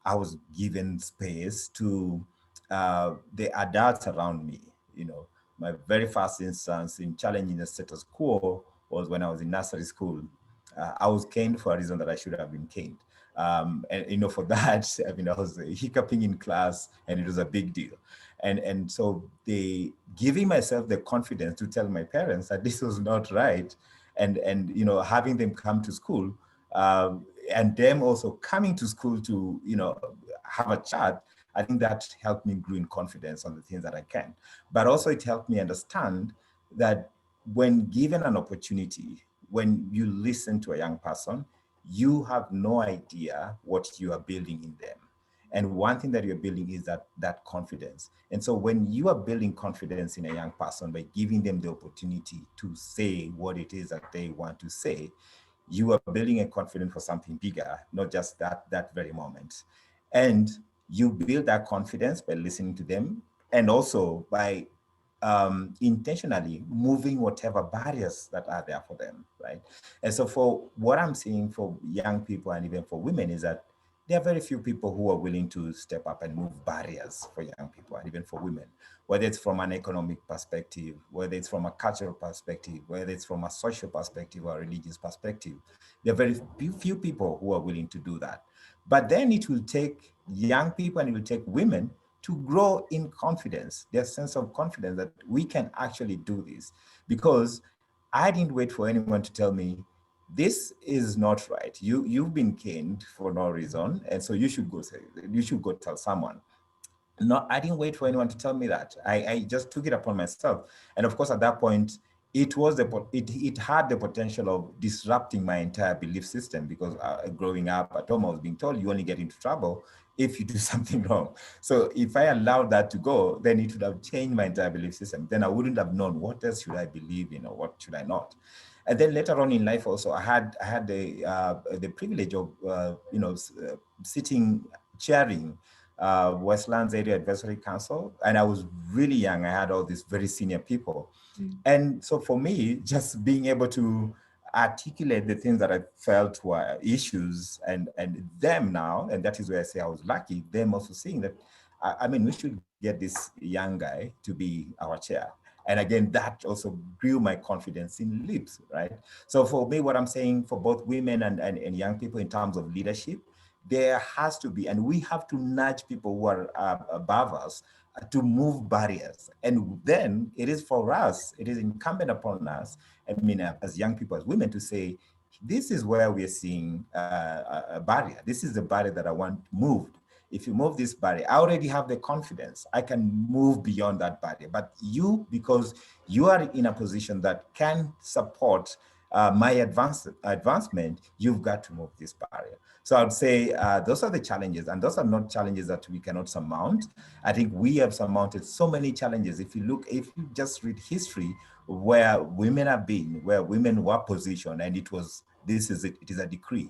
I was given space to the adults around me. My very first instance in challenging the status quo was when I was in nursery school. I was caned for a reason that I should have been caned. And for that, I mean, I was hiccuping in class, and it was a big deal. And so giving myself the confidence to tell my parents that this was not right, and having them come to school, and them also coming to school to have a chat. I think that helped me grow in confidence on the things that I can. But also it helped me understand that when given an opportunity, when you listen to a young person, you have no idea what you are building in them. And one thing that you're building is that confidence. And so when you are building confidence in a young person by giving them the opportunity to say what it is that they want to say, you are building a confidence for something bigger, not just that very moment. And you build that confidence by listening to them, and also by intentionally moving whatever barriers that are there for them, right? And so for what I'm seeing for young people and even for women is that there are very few people who are willing to step up and move barriers for young people and even for women, whether it's from an economic perspective, whether it's from a cultural perspective, whether it's from a social perspective or a religious perspective. There are very few people who are willing to do that. But then it will take young people and it will take women to grow in confidence, their sense of confidence that we can actually do this. Because I didn't wait for anyone to tell me this is not right. You've been caned for no reason, and so you should go tell someone. No, I didn't wait for anyone to tell me that. I just took it upon myself. And of course, at that point, it had the potential of disrupting my entire belief system, because growing up at home, I was being told you only get into trouble if you do something wrong. So if I allowed that to go, then it would have changed my entire belief system. Then I wouldn't have known what else should I believe in or what should I not. And then later on in life, also, I had the privilege of sitting, chairing Westlands Area Advisory Council, and I was really young. I had all these very senior people. And so for me, just being able to articulate the things that I felt were issues, and them now, and that is where I say I was lucky, them also seeing that, I mean, we should get this young guy to be our chair. And again, that also grew my confidence in LIPS, right? So for me, what I'm saying for both women and young people in terms of leadership, there has to be, and we have to nudge people who are above us to move barriers. And then it is for us, it is incumbent upon us, I mean, as young people, as women, to say, this is where we are seeing a barrier. This is the barrier that I want moved. If you move this barrier, I already have the confidence. I can move beyond that barrier. But you, because you are in a position that can support my advancement, you've got to move this barrier. So I would say those are the challenges, and those are not challenges that we cannot surmount. I think we have surmounted so many challenges. If you just read history, where women have been, where women were positioned, and it is a decree.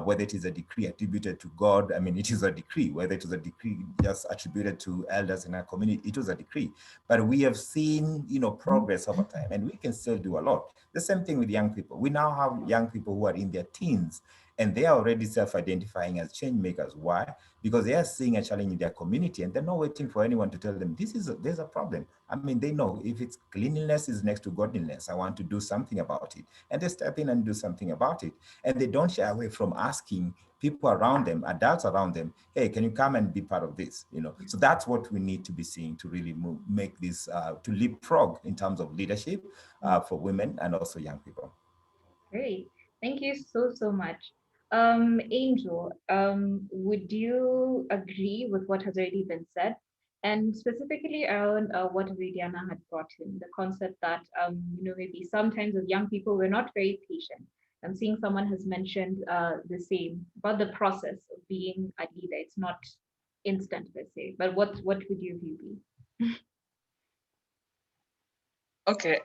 Whether it is a decree attributed to God, I mean, it is a decree. Whether it is a decree just attributed to elders in our community, it was a decree. But we have seen, progress over time, and we can still do a lot. The same thing with young people. We now have young people who are in their teens, and they are already self-identifying as change makers. Why? Because they are seeing a challenge in their community, and they're not waiting for anyone to tell them there's a problem. I mean, they know if it's cleanliness is next to godliness, I want to do something about it, and they step in and do something about it. And they don't shy away from asking people around them, adults around them, hey, can you come and be part of this? So that's what we need to be seeing to really make this to leapfrog in terms of leadership for women and also young people. Great. Thank you so much. Angel, would you agree with what has already been said? And specifically around what Vidhyana had brought in, the concept that, maybe sometimes as young people, we're not very patient. I'm seeing someone has mentioned the same about the process of being a leader. It's not instant per se, but what would your view be? Okay.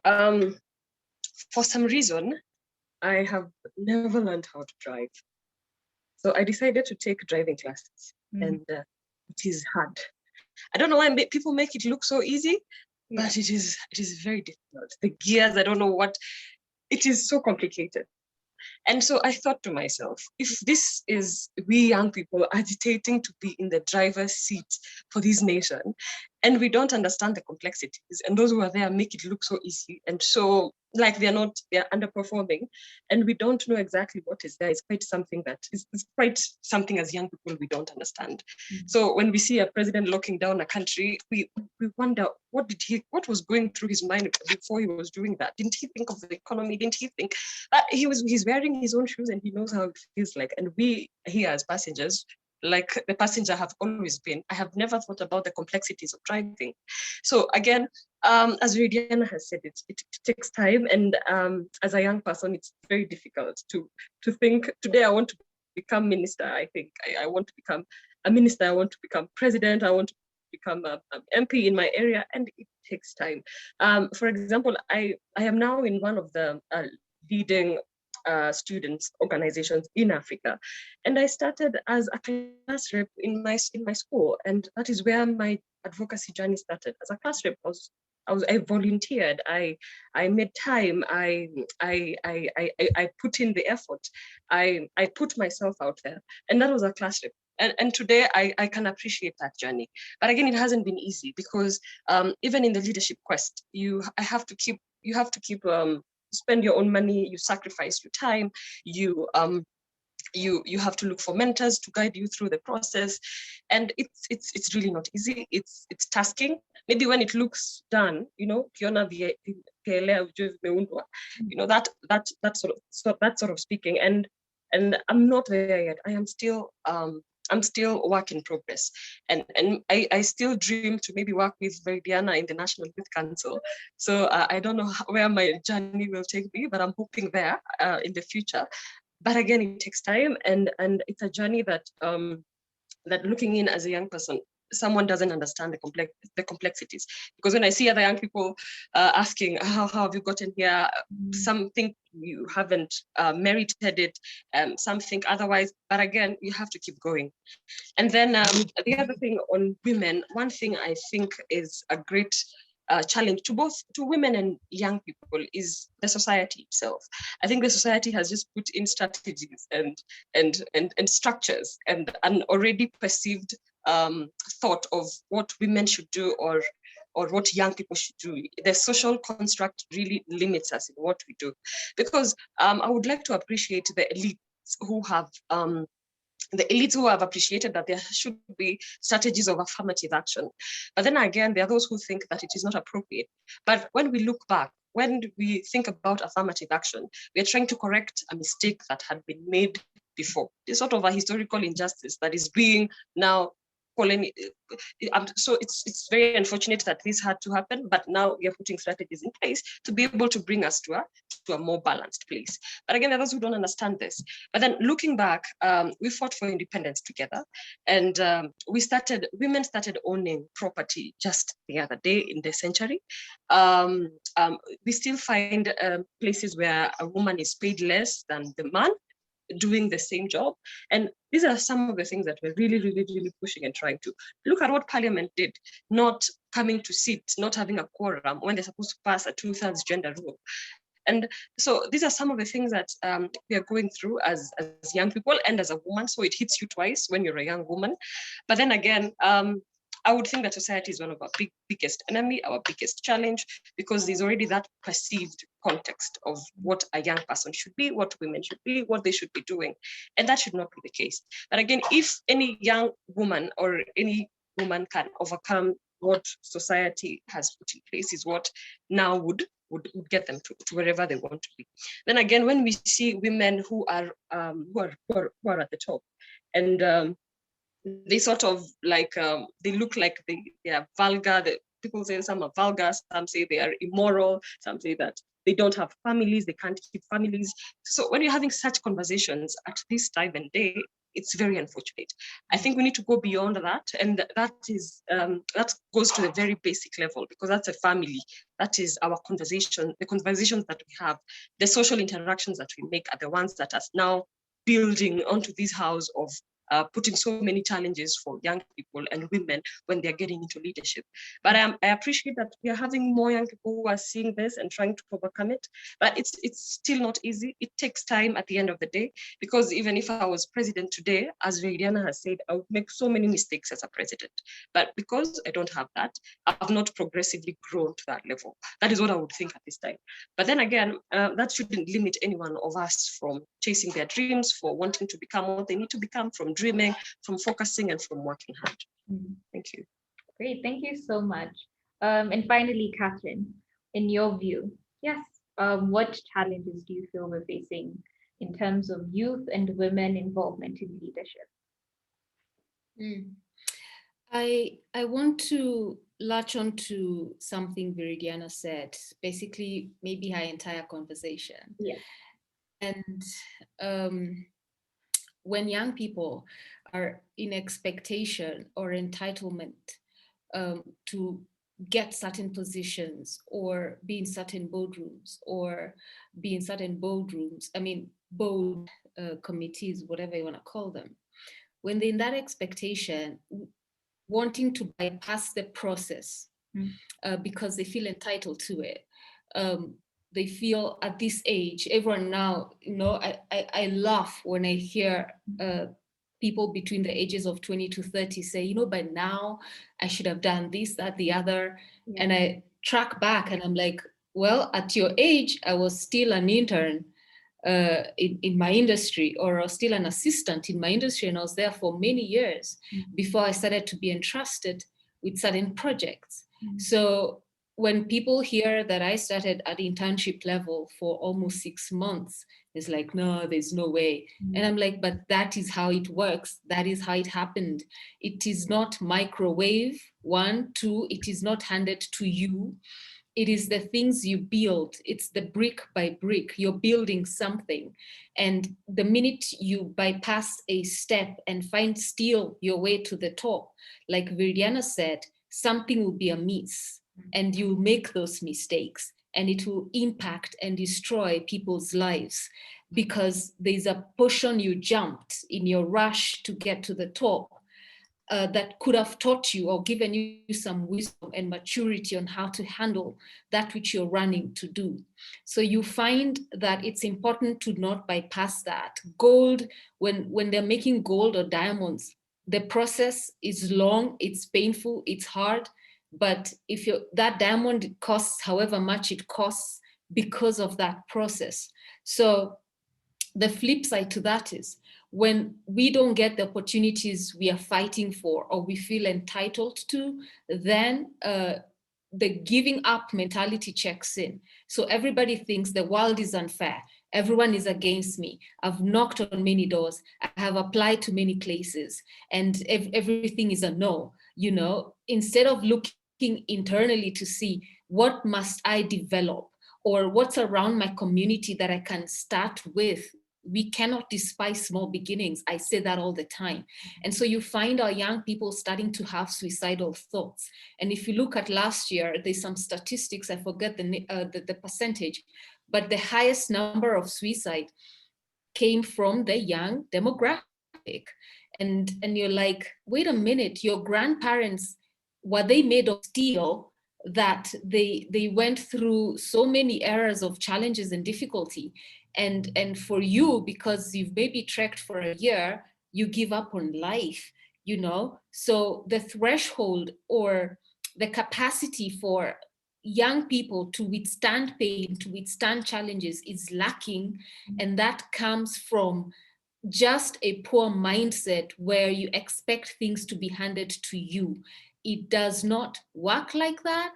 For some reason, I have never learned how to drive. So I decided to take driving classes, and it is hard. I don't know why people make it look so easy, but it is very difficult. The gears, I don't know what, it is so complicated. And so I thought to myself, if this is we young people agitating to be in the driver's seat for this nation, and we don't understand the complexities, and those who are there make it look so easy, and so like they're underperforming, and we don't know exactly what is there, it's quite something that is quite something as young people we don't understand. So when we see a president locking down a country, we wonder, what was going through his mind before he was doing that? Didn't he think of the economy? Didn't he think that he's wearing his own shoes and he knows how it feels like? And we here as passengers, like the passenger have always been, I have never thought about the complexities of driving. So again, as Viridiana has said, it takes time, and as a young person, it's very difficult to think, today I want to become minister, I think I want to become a minister, I want to become president, I want to become an MP in my area, and it takes time. For example, I am now in one of the leading students organizations in Africa, and I started as a class rep in my school, and that is where my advocacy journey started. As a class rep, I volunteered, I made time, I put in the effort, I put myself out there, and that was a class rep. And today I can appreciate that journey. But again, it hasn't been easy, because even in the leadership quest, you have to keep spend your own money, you sacrifice your time, you you have to look for mentors to guide you through the process, and it's really not easy. It's tasking. Maybe when it looks done, ukiona vielea ujue vimeundwa, that sort of speaking, and I'm not there yet. I'm still work in progress, and I still dream to maybe work with Viridiana in the National Youth Council. So I don't know where my journey will take me, but I'm hoping there in the future. But again, it takes time, and it's a journey that that looking in as a young person, someone doesn't understand the complexities. Because when I see other young people asking, how have you gotten here? Some think you haven't merited it, some think otherwise, but again, you have to keep going. And then the other thing on women, one thing I think is a great challenge to women and young people is the society itself. I think the society has just put in strategies and structures and an already perceived thought of what women should do or what young people should do. The social construct really limits us in what we do, because I would like to appreciate the elites who have appreciated that there should be strategies of affirmative action. But then again, there are those who think that it is not appropriate. But when we look back, when we think about affirmative action, we are trying to correct a mistake that had been made before. It's sort of a historical injustice that is being now so it's very unfortunate that this had to happen, but now we are putting strategies in place to be able to bring us to a more balanced place. But again, there are those who don't understand this. But then looking back, we fought for independence together, and women started owning property just the other day in the century. We still find places where a woman is paid less than the man doing the same job. And these are some of the things that we're really, really, really pushing and trying to look at what Parliament did, not coming to sit, not having a quorum when they're supposed to pass a 2/3 gender rule. And so these are some of the things that we are going through as young people and as a woman. So it hits you twice when you're a young woman. But then again, I would think that society is one of our biggest enemy, our biggest challenge, because there's already that perceived context of what a young person should be, what women should be, what they should be doing. And that should not be the case. But again, if any young woman or any woman can overcome what society has put in place, is what now would get them to wherever they want to be. Then again, when we see women who are at the top, and they sort of like they look like they are vulgar. People say some are vulgar, some say they are immoral, some say that they don't have families, they can't keep families. So when you're having such conversations at this time and day, it's very unfortunate. I think we need to go beyond that, and that goes to the very basic level, because that's a family. That is our conversation, the conversations that we have, the social interactions that we make are the ones that are now building onto this house of putting so many challenges for young people and women when they're getting into leadership. But I appreciate that we are having more young people who are seeing this and trying to overcome it. But it's still not easy. It takes time at the end of the day, because even if I was president today, as Viridiana has said, I would make so many mistakes as a president. But because I don't have that, I've not progressively grown to that level. That is what I would think at this time. But then again, that shouldn't limit any one of us from chasing their dreams, for wanting to become what they need to become, from dreaming, from focusing, and from working hard. Thank you. Great, thank you so much. And finally, Catherine, in your view, yes, what challenges do you feel we're facing in terms of youth and women involvement in leadership? I want to latch on to something Viridiana said, basically maybe her entire conversation. Yeah. And when young people are in expectation or entitlement to get certain positions or be in certain boardrooms board committees, whatever you want to call them, when they're in that expectation, wanting to bypass the process because they feel entitled to it. They feel at this age, everyone now, I laugh when I hear people between the ages of 20 to 30 say, by now I should have done this, that, the other. Yeah. And I track back and I'm like, well, at your age, I was still an intern. in my industry, or I was still an assistant in my industry, and I was there for many years before I started to be entrusted with certain projects. So when people hear that I started at internship level for almost 6 months, it's like, no, there's no way. And I'm like, but that is how it works. That is how it happened. It is not microwave, 1, 2, it is not handed to you. It is the things you build. It's the brick by brick. You're building something. And the minute you bypass a step and find still your way to the top, like Viridiana said, something will be amiss, and you'll make those mistakes, and it will impact and destroy people's lives, because there's a portion you jumped in your rush to get to the top that could have taught you or given you some wisdom and maturity on how to handle that which you're running to do. So you find that it's important to not bypass that. Gold, when they're making gold or diamonds, the process is long, it's painful, it's hard, but if that diamond costs however much it costs because of that process. So the flip side to that is, when we don't get the opportunities we are fighting for or we feel entitled to, then the giving up mentality checks in. So everybody thinks the world is unfair. Everyone is against me. I've knocked on many doors. I have applied to many places, and everything is a no. You know, instead of looking internally to see what must I develop, or what's around my community that I can start with. We cannot despise small beginnings. I say that all the time. And so you find our young people starting to have suicidal thoughts. And if you look at last year, there's some statistics, I forget the percentage, but the highest number of suicide came from the young demographic. And you're like, wait a minute, your grandparents, were they made of steel that they went through so many eras of challenges and difficulty? And for you, because you've maybe trekked for a year, you give up on life, you know? So the threshold or the capacity for young people to withstand pain, to withstand challenges is lacking. And that comes from just a poor mindset where you expect things to be handed to you. It does not work like that.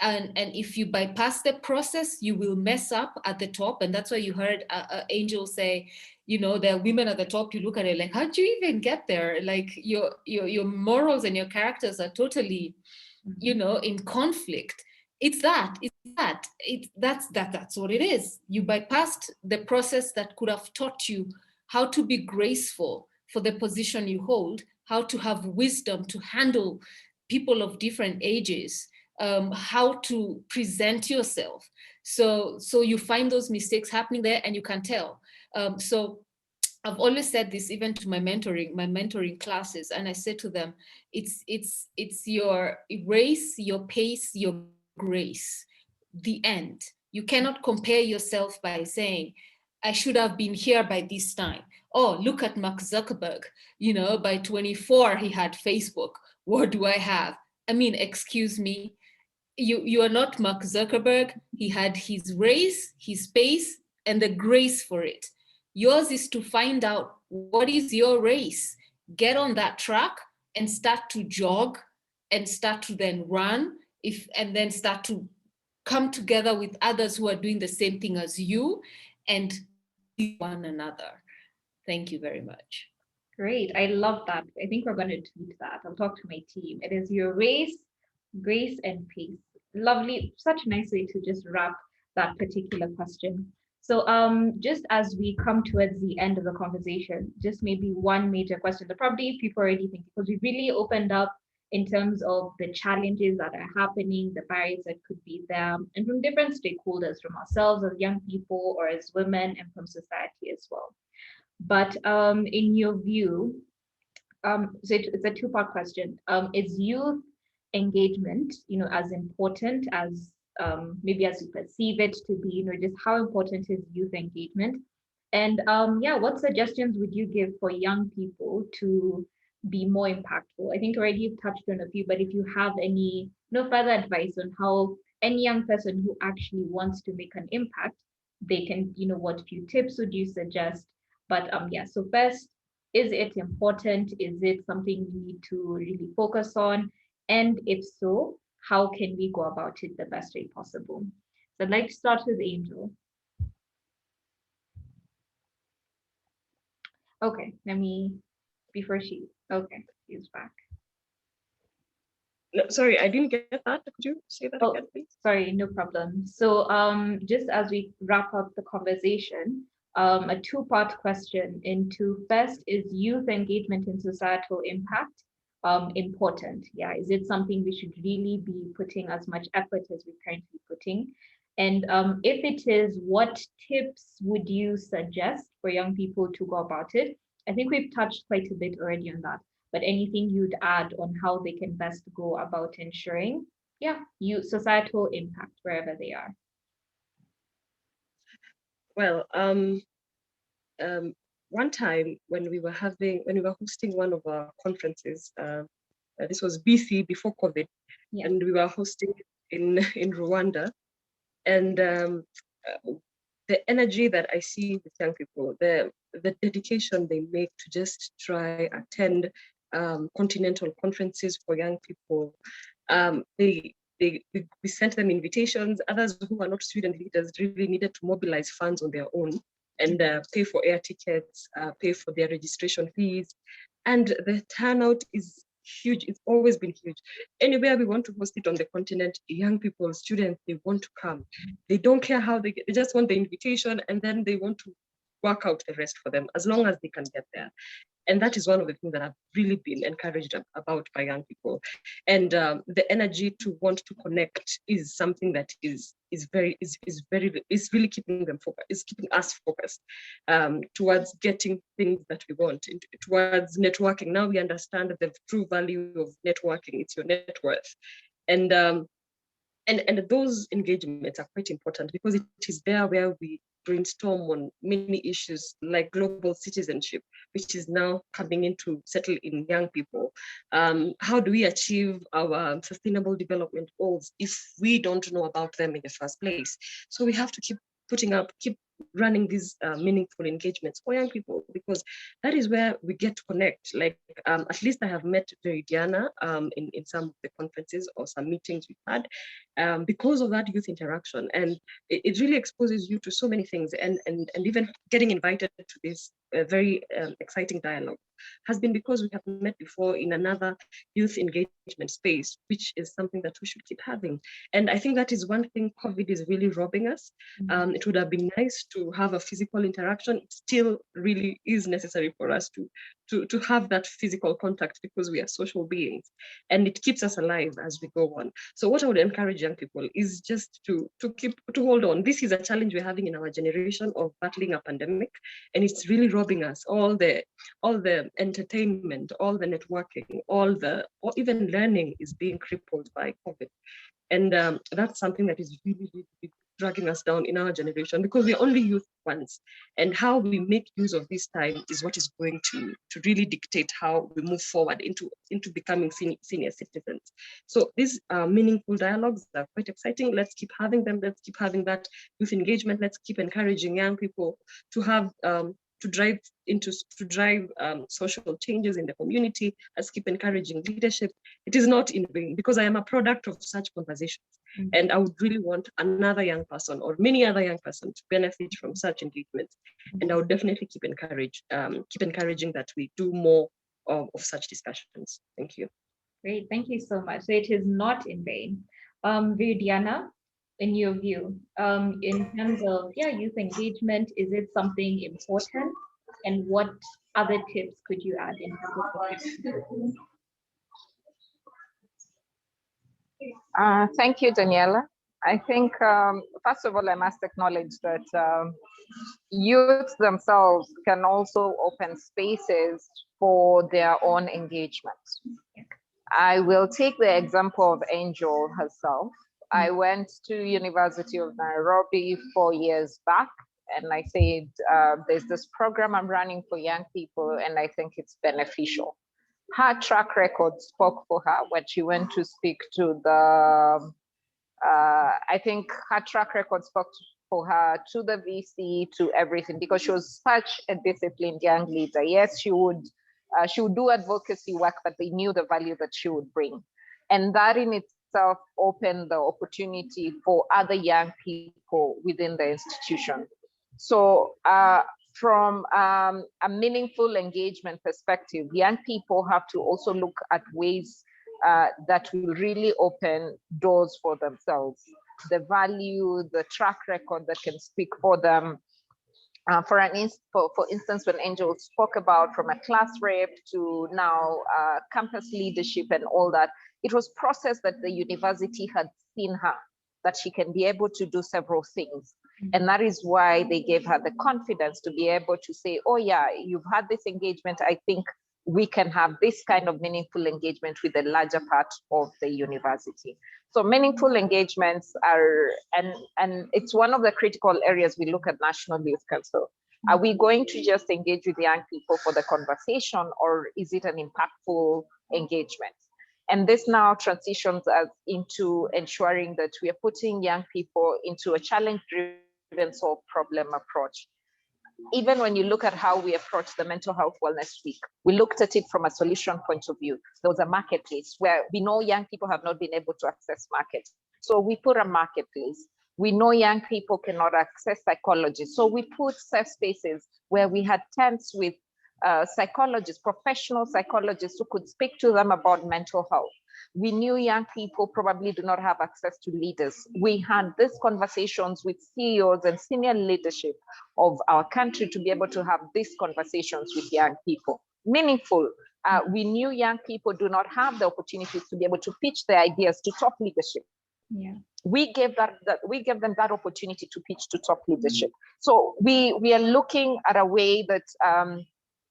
And if you bypass the process, you will mess up at the top. And that's why you heard Angel say, you know, there are women at the top, you look at it like, how'd you even get there? Like your morals and your characters are totally, you know, in conflict. That's what it is. You bypassed the process that could have taught you how to be graceful for the position you hold, how to have wisdom to handle people of different ages, how to present yourself. So you find those mistakes happening there, and you can tell. So I've always said this, even to my mentoring classes, and I say to them, it's your race, your pace, your grace, the end. You cannot compare yourself by saying, I should have been here by this time. Oh, look at Mark Zuckerberg, you know, by 24, he had Facebook. What do I have? I mean, excuse me, you are not Mark Zuckerberg. He had his race, his pace, and the grace for it. Yours is to find out what is your race, get on that track and start to jog and start to then run, and then start to come together with others who are doing the same thing as you and one another. Thank you very much. Great. I love that. I think we're going to tweet that. I'll talk to my team. It is your race, grace, and pace. Lovely. Such a nice way to just wrap that particular question. So just as we come towards the end of the conversation, just maybe one major question that probably people already think, because we really opened up in terms of the challenges that are happening, the barriers that could be there, and from different stakeholders, from ourselves as young people or as women, and from society as well. But in your view, so it's a two-part question. Is youth engagement, you know, as important as maybe as you perceive it to be, you know, just how important is youth engagement? And yeah, what suggestions would you give for young people to be more impactful? I think already you've touched on a few, but if you have any further advice on how any young person who actually wants to make an impact they can, what few tips would you suggest? But yeah, so first, is it important? Is it something we need to really focus on? And if so, how can we go about it the best way possible? So I'd like to start with Angel. Okay, before okay, she's back. No, sorry, I didn't get that. Could you say that again, please? Sorry, no problem. So just as we wrap up the conversation, a two-part question into first, is youth engagement in societal impact important? Yeah, is it something we should really be putting as much effort as we're currently putting? And if it is, what tips would you suggest for young people to go about it? I think we've touched quite a bit already on that, but anything you'd add on how they can best go about ensuring, societal impact wherever they are? Well, one time when we were hosting one of our conferences, this was BC before COVID, and we were hosting in Rwanda, and the energy that I see with young people, the dedication they make to just try attend continental conferences for young people. We sent them invitations. Others who are not student leaders really needed to mobilize funds on their own and pay for air tickets, pay for their registration fees. And the turnout is huge. It's always been huge. Anywhere we want to host it on the continent, young people, students, they want to come. They don't care how they get, they just want the invitation, and then they want to work out the rest for them as long as they can get there. And that is one of the things that I've really been encouraged about by young people. And the energy to want to connect is something that is really keeping them focused, is keeping us focused towards getting things that we want, towards networking. Now we understand the true value of networking. It's your net worth. And those engagements are quite important because it is there where we brainstorm on many issues like global citizenship, which is now coming into settle in young people. How do we achieve our sustainable development goals if we don't know about them in the first place? So we have to keep running these meaningful engagements for young people, because that is where we get to connect. Like at least I have met Viridiana in some of the conferences or some meetings we've had because of that youth interaction, and it really exposes you to so many things. And even getting invited to this very exciting dialogue has been because we have met before in another youth engagement space, which is something that we should keep having. And I think that is one thing COVID is really robbing us. It would have been nice to have a physical interaction. It still really is necessary for us to have that physical contact because we are social beings, and it keeps us alive as we go on. So what I would encourage young people is just to hold on. This is a challenge we're having in our generation of battling a pandemic, and it's really robbing us. All the entertainment, all the networking, or even learning is being crippled by COVID. And that's something that is really, really dragging us down in our generation, because we're only youth once. And how we make use of this time is what is going to really dictate how we move forward into becoming senior citizens. So these meaningful dialogues are quite exciting. Let's keep having them. Let's keep having that youth engagement. Let's keep encouraging young people to have to drive social changes in the community. Let's keep encouraging leadership. It is not in vain, because I am a product of such conversations. And I would really want another young person or many other young persons to benefit from such engagements. And I would definitely keep encouraging that we do more of such discussions. Thank you. Great, thank you so much. So it is not in vain. Vidiana, in your view, in terms of youth engagement, is it something important? And what other tips could you add in terms of Thank you, Daniela. I think, first of all, I must acknowledge that youth themselves can also open spaces for their own engagement. I will take the example of Angel herself. I went to University of Nairobi 4 years back, and I said, there's this program I'm running for young people, and I think it's beneficial. Her track record spoke for her when she went to speak to the, I think her track record spoke for her to the VC, to everything, because she was such a disciplined young leader. Yes, she would do advocacy work, but they knew the value that she would bring. And that in itself opened the opportunity for other young people within the institution. So from a meaningful engagement perspective, young people have to also look at ways that will really open doors for themselves. The value, the track record that can speak for them. For instance, when Angel spoke about from a class rep to now campus leadership and all that, it was process that the university had seen her, that she can be able to do several things. And that is why they gave her the confidence to be able to say, oh yeah, you've had this engagement. I think we can have this kind of meaningful engagement with the larger part of the university. So meaningful engagements are, and it's one of the critical areas we look at National Youth Council. Are we going to just engage with young people for the conversation, or is it an impactful engagement? And this now transitions us into ensuring that we are putting young people into a challenge-driven solve problem approach. Even when you look at how we approach the Mental Health Wellness Week, we looked at it from a solution point of view. There was a marketplace where we know young people have not been able to access markets. So we put a marketplace. We know young people cannot access psychology. So we put safe spaces where we had tents with psychologists, professional psychologists who could speak to them about mental health. We knew young people probably do not have access to leaders. We had these conversations with CEOs and senior leadership of our country to be able to have these conversations with young people. Meaningful. We knew young people do not have the opportunities to be able to pitch their ideas to top leadership. Yeah. We gave them that opportunity to pitch to top leadership. So we are looking at a way that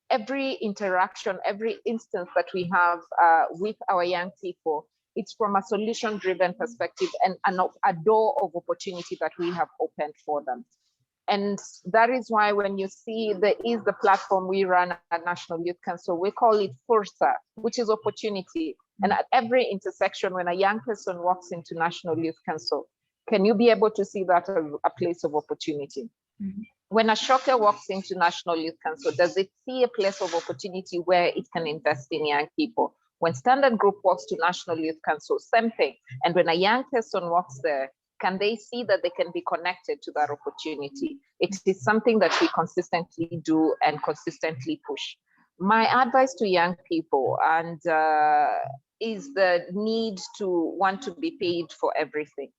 every interaction, every instance that we have with our young people, it's from a solution-driven perspective and a door of opportunity that we have opened for them. And that is why when you see there is the platform we run at National Youth Council, we call it Fursa, which is opportunity. And at every intersection, when a young person walks into National Youth Council, can you be able to see that as a place of opportunity? Mm-hmm. When a shocker walks into National Youth Council, does it see a place of opportunity where it can invest in young people? When Standard Group walks to National Youth Council, same thing. And when a young person walks there, can they see that they can be connected to that opportunity? It is something that we consistently do and consistently push. My advice to young people is the need to want to be paid for everything.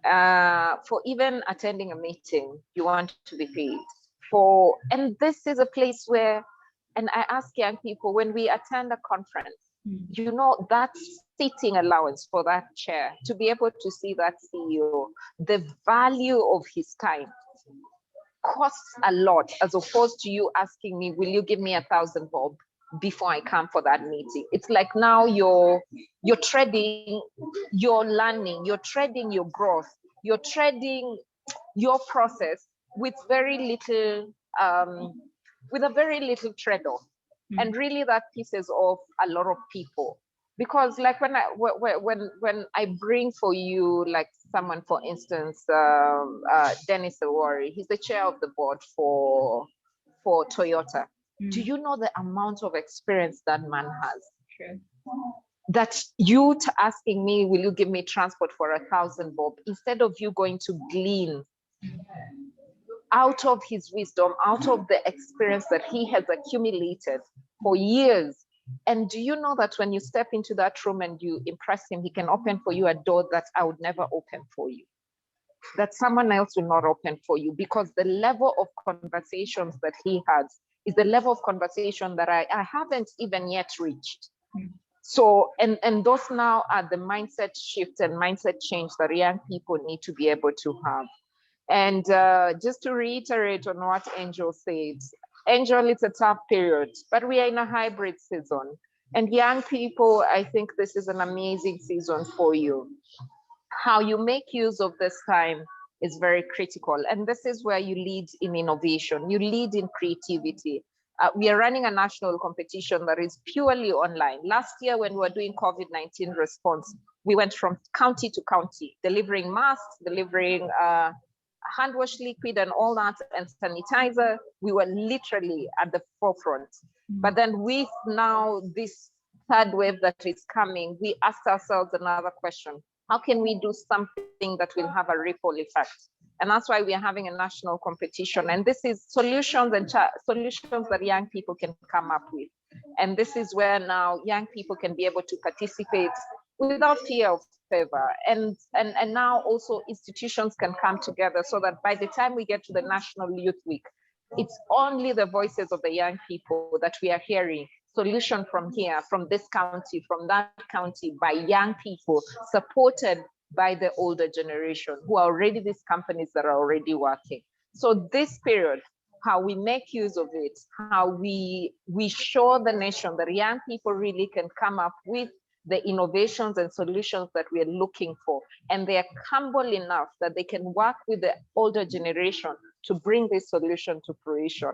For even attending a meeting, you want to be paid for, and this is a place where, and I ask young people, when we attend a conference, you know, that seating allowance for that chair, to be able to see that CEO, the value of his time costs a lot, as opposed to you asking me, will you give me 1,000 bob before I come for that meeting? It's like now you're trading your learning, you're trading your growth, you're trading your process with very little, with a very little trade-off. And really that pisses off a lot of people. Because like when I bring for you, like someone, for instance, Dennis Awari, he's the chair of the board for Toyota. Do you know the amount of experience that man has? Sure. That you asking me, will you give me transport for 1,000 bob, instead of you going to glean out of his wisdom, out of the experience that he has accumulated for years. And do you know that when you step into that room and you impress him, he can open for you a door that I would never open for you, that someone else will not open for you, because the level of conversations that he has is the level of conversation that I haven't even yet reached. So, and those now are the mindset shift and mindset change that young people need to be able to have. And just to reiterate on what Angel said, Angel, it's a tough period, but we are in a hybrid season. And young people, I think this is an amazing season for you. How you make use of this time is very critical. And this is where you lead in innovation, you lead in creativity. We are running a national competition that is purely online. Last year, when we were doing COVID-19 response, we went from county to county, delivering masks, delivering hand wash liquid and all that, and sanitizer, we were literally at the forefront. But then with now this third wave that is coming, we asked ourselves another question. How can we do something that will have a ripple effect? And that's why we are having a national competition. And this is solutions and solutions that young people can come up with. And this is where now young people can be able to participate without fear of favor. And now also institutions can come together so that by the time we get to the National Youth Week, it's only the voices of the young people that we are hearing. Solution from here, from this county, from that county, by young people, supported by the older generation, who are already these companies that are already working. So this period, how we make use of it, how we show the nation that young people really can come up with the innovations and solutions that we are looking for. And they are humble enough that they can work with the older generation to bring this solution to fruition.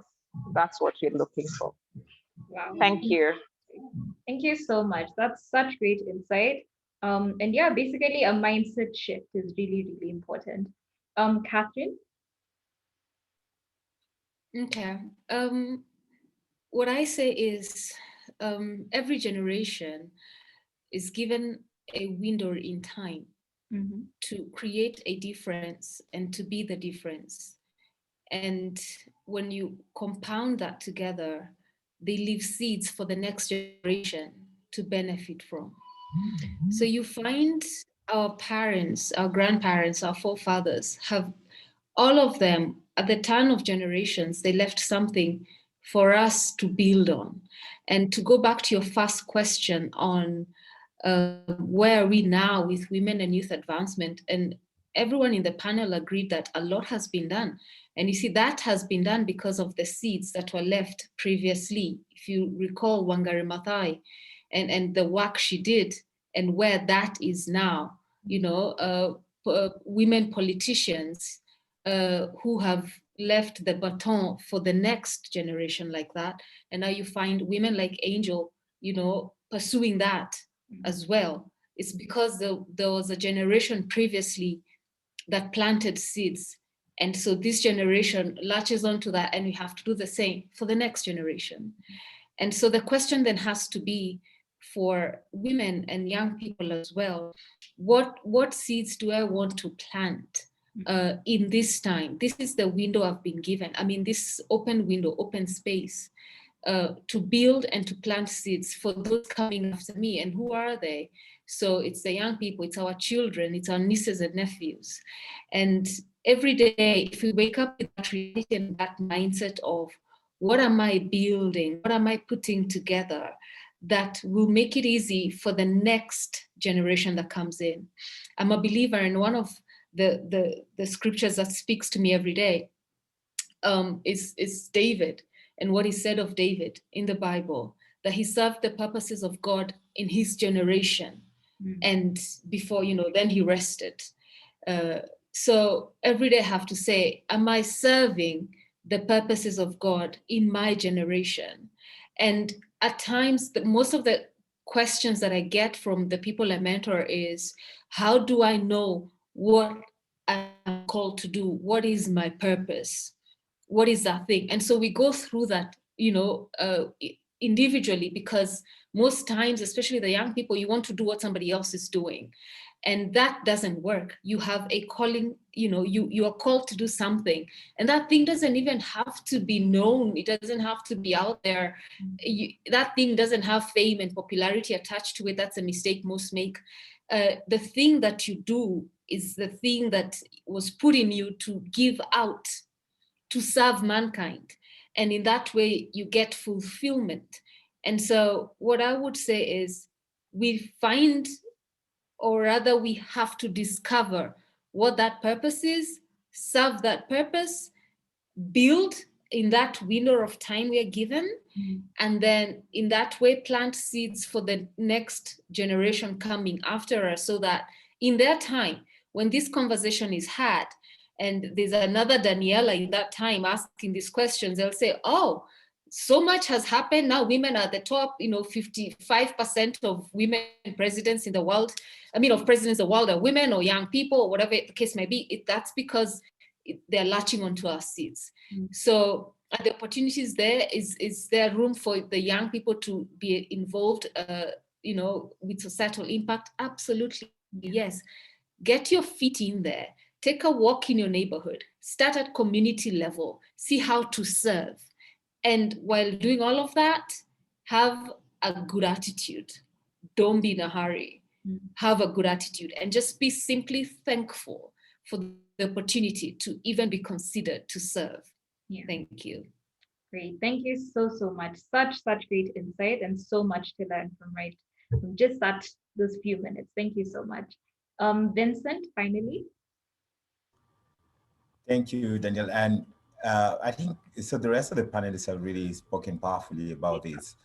That's what we're looking for. Wow. Thank you. Thank you so much. That's such great insight. And yeah, basically a mindset shift is really, really important. Catherine? Okay. What I say is every generation is given a window in time to create a difference and to be the difference. And when you compound that together, they leave seeds for the next generation to benefit from. So you find our parents, our grandparents, our forefathers have, all of them at the turn of generations, they left something for us to build on. And to go back to your first question on where are we now with women and youth advancement, and everyone in the panel agreed that a lot has been done. And you see, that has been done because of the seeds that were left previously. If you recall Wangari Maathai and the work she did and where that is now, you know, women politicians who have left the baton for the next generation like that. And now you find women like Angel, you know, pursuing that as well. It's because there was a generation previously that planted seeds. And so this generation latches onto that, and we have to do the same for the next generation. And so the question then has to be for women and young people as well, what seeds do I want to plant in this time? This is the window I've been given. I mean, this open window, open space to build and to plant seeds for those coming after me. And who are they? So it's the young people, it's our children, it's our nieces and nephews. And every day, if we wake up with that reality and that mindset of what am I building, what am I putting together, that will make it easy for the next generation that comes in. I'm a believer in one of the scriptures that speaks to me every day is David, and what he said of David in the Bible, that he served the purposes of God in his generation. And before, you know, then he rested. So every day I have to say, am I serving the purposes of God in my generation? And at times, most of the questions that I get from the people I mentor is, how do I know what I'm called to do? What is my purpose? What is that thing? And so we go through that, you know, individually, because most times, especially the young people, you want to do what somebody else is doing. And that doesn't work. You have a calling, you know, you are called to do something. And that thing doesn't even have to be known. It doesn't have to be out there. That thing doesn't have fame and popularity attached to it. That's a mistake most make. The thing that you do is the thing that was put in you to give out, to serve mankind. And in that way, you get fulfillment. And so what I would say is we find, or rather we have to discover what that purpose is, serve that purpose, build in that window of time we are given, and then in that way plant seeds for the next generation coming after us, so that in their time, when this conversation is had, and there's another Daniela in that time asking these questions, they'll say, oh, so much has happened. Now women are at the top, you know, 55% of women presidents in the world, I mean, of presidents in the world are women or young people, or whatever the case may be. That's because they're latching onto our seats. So are the opportunities there? Is there room for the young people to be involved, with societal impact? Absolutely, yes. Get your feet in there. Take a walk in your neighborhood. Start at community level. See how to serve. And while doing all of that, have a good attitude. Don't be in a hurry. Have a good attitude and just be simply thankful for the opportunity to even be considered to serve. Yeah. Thank you. Great. Thank you so much. Such great insight and so much to learn from just those few minutes. Thank you so much. Vincent, finally. Thank you, Daniel. And I think so. The rest of the panelists have really spoken powerfully about this.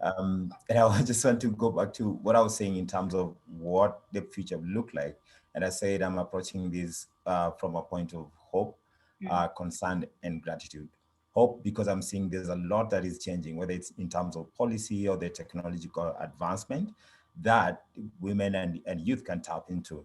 And I just want to go back to what I was saying in terms of what the future will look like. And I said I'm approaching this from a point of hope, concern, and gratitude. Hope because I'm seeing there's a lot that is changing, whether it's in terms of policy or the technological advancement that women and youth can tap into.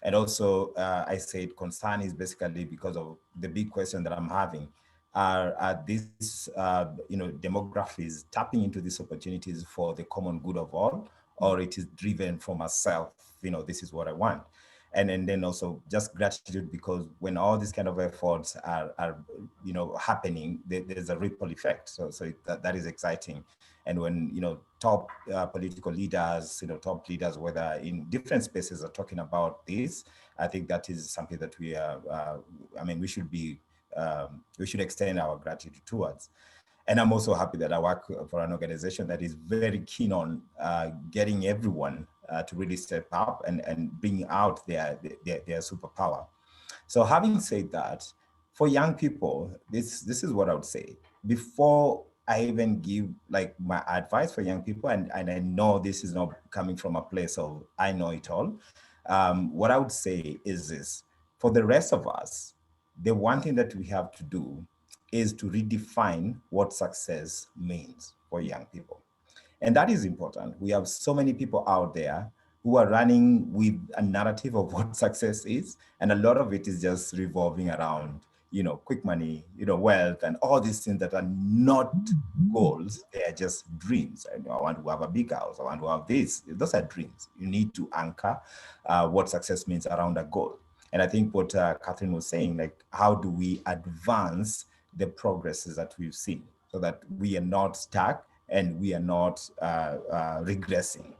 And also, I said concern is basically because of the big question that I'm having. Are these demographics tapping into these opportunities for the common good of all, or it is driven from a self, this is what I want? And then also just gratitude, because when all these kind of efforts are happening, there's a ripple effect. So that is exciting. And when top political leaders, top leaders, whether in different spaces, are talking about this, I think that is something that we are. We should extend our gratitude towards. And I'm also happy that I work for an organization that is very keen on getting everyone to really step up and bring out their superpower. So having said that, for young people, this is what I would say. Before I even give my advice for young people, and I know this is not coming from a place of I know it all, what I would say is this: for the rest of us, the one thing that we have to do is to redefine what success means for young people. And that is important. We have so many people out there who are running with a narrative of what success is. And a lot of it is just revolving around, quick money, wealth, and all these things that are not goals. They are just dreams. I want to have a big house. I want to have this. Those are dreams. You need to anchor what success means around a goal. And I think what Catherine was saying, how do we advance the progresses that we've seen so that we are not stuck and we are not regressing.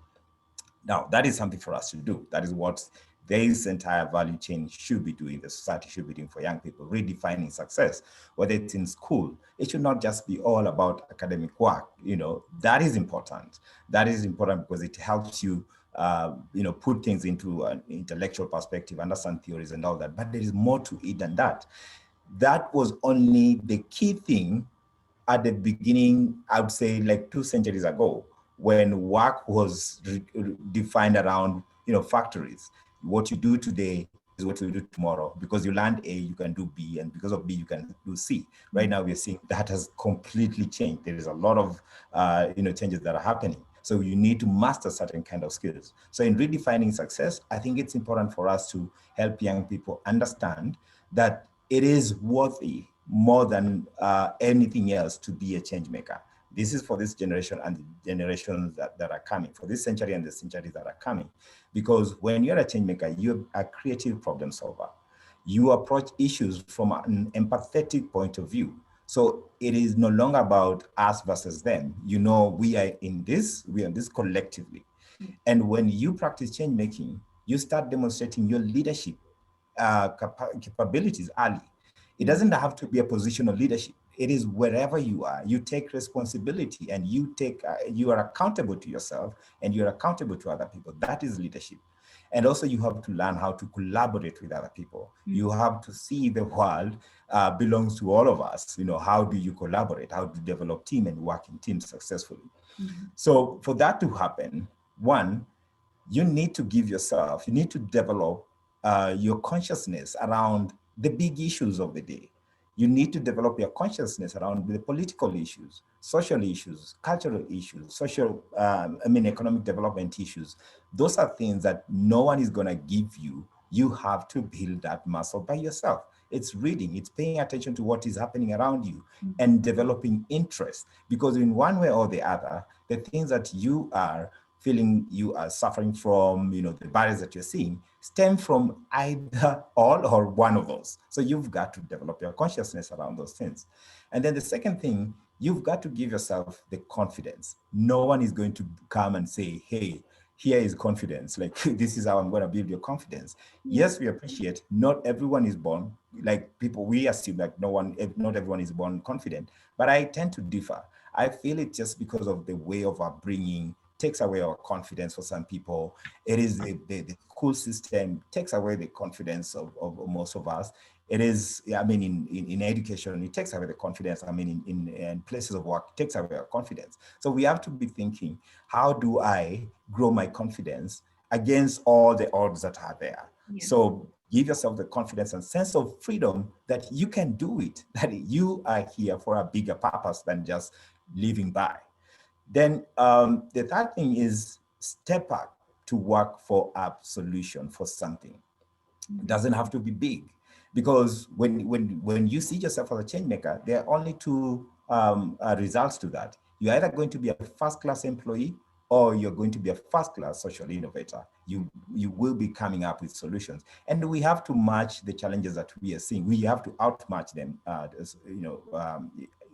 Now, that is something for us to do. That is what this entire value chain should be doing, the society should be doing for young people, redefining success. Whether it's in school, it should not just be all about academic work. That is important. That is important because it helps you put things into an intellectual perspective, understand theories and all that. But there is more to it than that. That was only the key thing at the beginning, I would say 2 centuries ago, when work was defined around, factories. What you do today is what you do tomorrow. Because you learned A, you can do B, and because of B, you can do C. Right now, we're seeing that has completely changed. There is a lot of, changes that are happening. So you need to master certain kind of skills. So in redefining success, I think it's important for us to help young people understand that it is worthy more than anything else to be a change maker. This is for this generation and the generations that are coming, for this century and the centuries that are coming. Because when you're a change maker, you're a creative problem solver. You approach issues from an empathetic point of view. So it is no longer about us versus them. We are in this collectively. And when you practice change making, you start demonstrating your leadership capabilities early. It doesn't have to be a position of leadership. It is wherever you are, you take responsibility and you are accountable to yourself and you're accountable to other people. That is leadership. And also you have to learn how to collaborate with other people. You have to see the world belongs to all of us. How do you collaborate? How do you develop team and work in teams successfully? So for that to happen, one, you need to you need to develop your consciousness around the big issues of the day. You need to develop your consciousness around the political issues, social issues, cultural issues, economic development issues. Those are things that no one is going to give you. You have to build that muscle by yourself. It's reading, it's paying attention to what is happening around you and developing interest. Because in one way or the other, the things that you are feeling you are suffering from, the barriers that you're seeing, stem from either all or one of those. So you've got to develop your consciousness around those things. And then the second thing, you've got to give yourself the confidence. No one is going to come and say, hey, here is confidence. Like, this is how I'm going to build your confidence. Yes, we appreciate not everyone is born, like people, we assume that not everyone is born confident, but I tend to differ. I feel it just because of the way of our bringing takes away our confidence for some people. It is the school system takes away the confidence of most of us. It is, I mean, in education, it takes away the confidence. I mean, in places of work, it takes away our confidence. So we have to be thinking, how do I grow my confidence against all the odds that are there? Yeah. So give yourself the confidence and sense of freedom that you can do it, that you are here for a bigger purpose than just living by. Then the third thing is step up to work for a solution for something. It doesn't have to be big, because when you see yourself as a change maker, there are only two results to that. You're either going to be a first-class employee or you're going to be a first-class social innovator. You will be coming up with solutions. And we have to match the challenges that we are seeing. We have to outmatch them,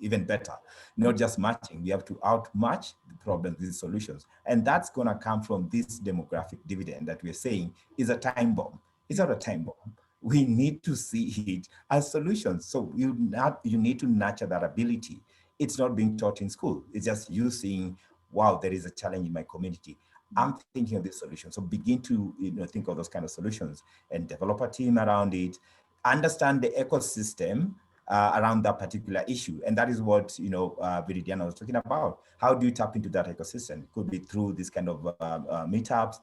even better. Not just matching, we have to outmatch the problems with solutions. And that's going to come from this demographic dividend that we're saying is a time bomb. It's not a time bomb. We need to see it as solutions. So you need to nurture that ability. It's not being taught in school. It's just you seeing, wow, there is a challenge in my community. I'm thinking of this solution. So begin to think of those kind of solutions and develop a team around it. Understand the ecosystem around that particular issue. And that is what, Viridiana was talking about. How do you tap into that ecosystem? It could be through this kind of meetups.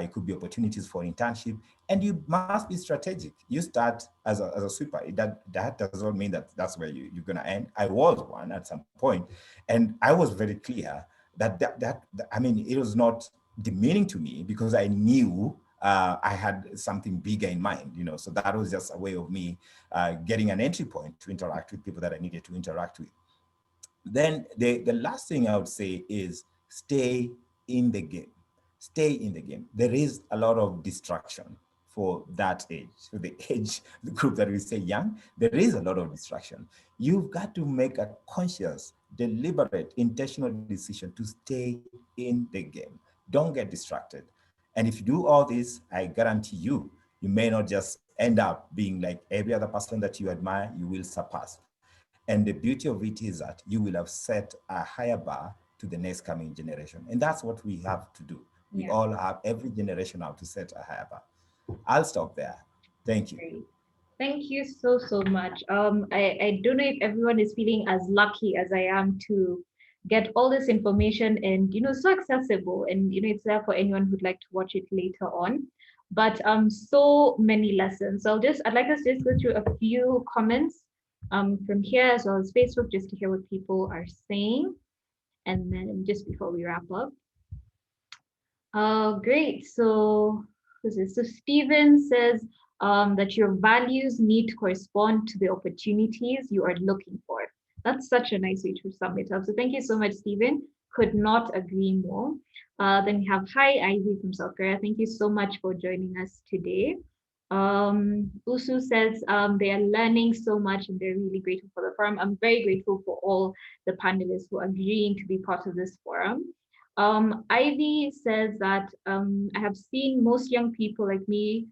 It could be opportunities for internship. And you must be strategic. You start as a sweeper. That does not mean that that's where you're going to end. I was one at some point, and I was very clear that I mean, it was not demeaning to me because I knew I had something bigger in mind, so that was just a way of me getting an entry point to interact with people that I needed to interact with. Then the last thing I would say is stay in the game. Stay in the game. There is a lot of distraction for that age, for the age, the group that we say young, there is a lot of distraction. You've got to make a conscious, deliberate, intentional decision to stay in the game. Don't get distracted. And if you do all this, I guarantee you may not just end up being like every other person that you admire, you will surpass. And the beauty of it is that you will have set a higher bar to the next coming generation. And that's what we have to do. We all have, every generation have to set a higher bar. I'll stop there. Thank you. Great. Thank you so much. I don't know if everyone is feeling as lucky as I am to get all this information and so accessible, and it's there for anyone who'd like to watch it later on. But so many lessons. So I'd like us to just go through a few comments from here as well as Facebook, just to hear what people are saying, and then just before we wrap up. Great. So who's this? So Stephen says that your values need to correspond to the opportunities you are looking for. That's such a nice way to sum it up. So thank you so much, Stephen. Could not agree more. Then we have Hi Ivy from South Korea. Thank you so much for joining us today. Usu says they are learning so much and they're really grateful for the forum. I'm very grateful for all the panelists who are agreeing to be part of this forum. Ivy says that I have seen most young people like me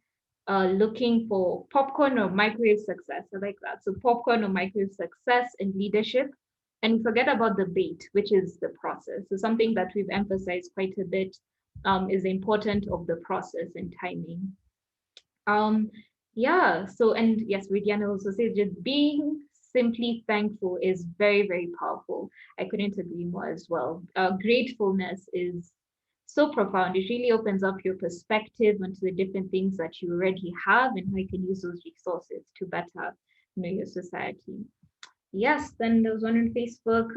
looking for popcorn or microwave success. I like that. So popcorn or microwave success and leadership. And forget about the bait, which is the process. So something that we've emphasized quite a bit is the importance of the process and timing. Yeah, so, and yes, Vidhyana also says just being simply thankful is very, very powerful. I couldn't agree more as well. Gratefulness is so profound. It really opens up your perspective onto the different things that you already have and how you can use those resources to better your society. Yes, then there was one on Facebook.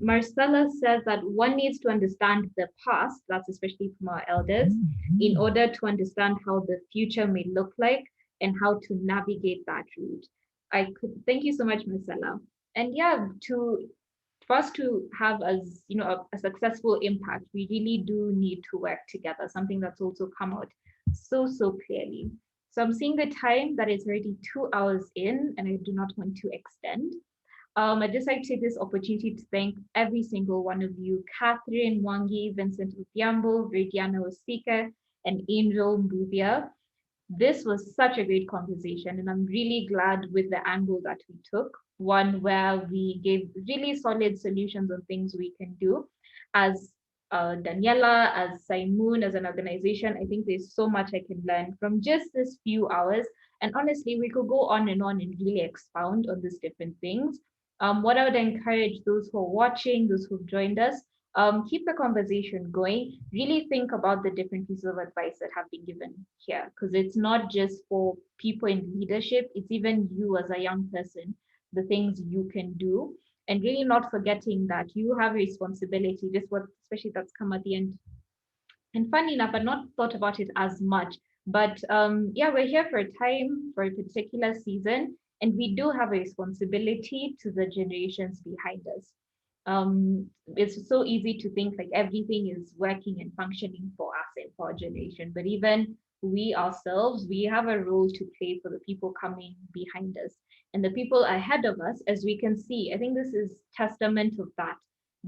Marcella says that one needs to understand the past, that's especially from our elders, in order to understand how the future may look like. and how to navigate that route. I could thank you so much, Marcella. And yeah, for us to have as a successful impact, we really do need to work together, something that's also come out so clearly. So I'm seeing the time that it's already 2 hours in, and I do not want to extend. I'd just like to take this opportunity to thank every single one of you: Catherine, Mwangi, Vincent Odhiambo, Viridiana Wasike, and Angel Mbuthia. This was such a great conversation, and I'm really glad with the angle that we took, one where we gave really solid solutions on things we can do. As Daniela, as SAIMUN, as an organization, I think there's so much I can learn from just this few hours. And honestly, we could go on and really expound on these different things. What I would encourage those who are watching, those who've joined us, keep the conversation going. Really think about the different pieces of advice that have been given here, because it's not just for people in leadership, it's even you as a young person, the things you can do, and really not forgetting that you have a responsibility. Just what, especially that's come at the end. And funny enough, I've not thought about it as much, but yeah, we're here for a time, for a particular season, and we do have a responsibility to the generations behind us. It's so easy to think like everything is working and functioning for us and for our generation, but even we ourselves, we have a role to play for the people coming behind us and the people ahead of us. As we can see, I think this is testament of that.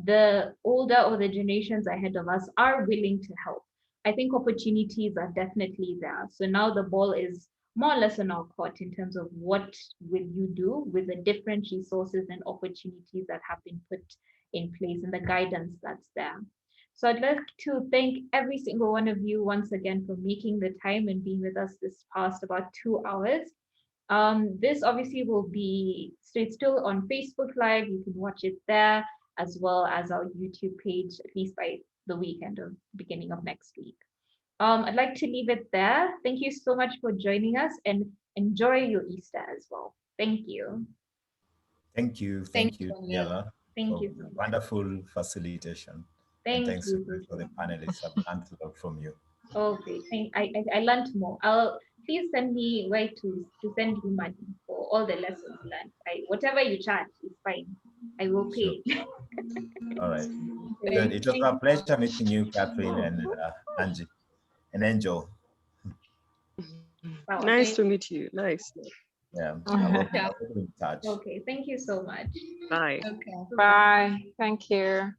The older or the generations ahead of us are willing to help. I think opportunities are definitely there. So now the ball is more or less in our court in terms of what will you do with the different resources and opportunities that have been put in place and the guidance that's there. So I'd like to thank every single one of you once again for making the time and being with us this past about 2 hours. This obviously will be, so it's still on Facebook Live. You can watch it there, as well as our YouTube page, at least by the weekend or beginning of next week. I'd like to leave it there. Thank you so much for joining us, and enjoy your Easter as well. Thank you. Thank you, Daniela, Thank for you so the much. wonderful facilitation. And Thank thanks you. for the panelists. I've learned a lot from you. Oh, great. I learned more. Please send me where to send you money for all the lessons learned. Whatever you charge is fine. I will pay. Sure. All right. Okay. Good. It was a pleasure meeting you, Catherine and Angie and Angel. Wow. Nice to meet you. Nice. Yeah, I will Yeah. be in touch. Okay. Thank you so much. Bye. Okay. Bye. Thank you.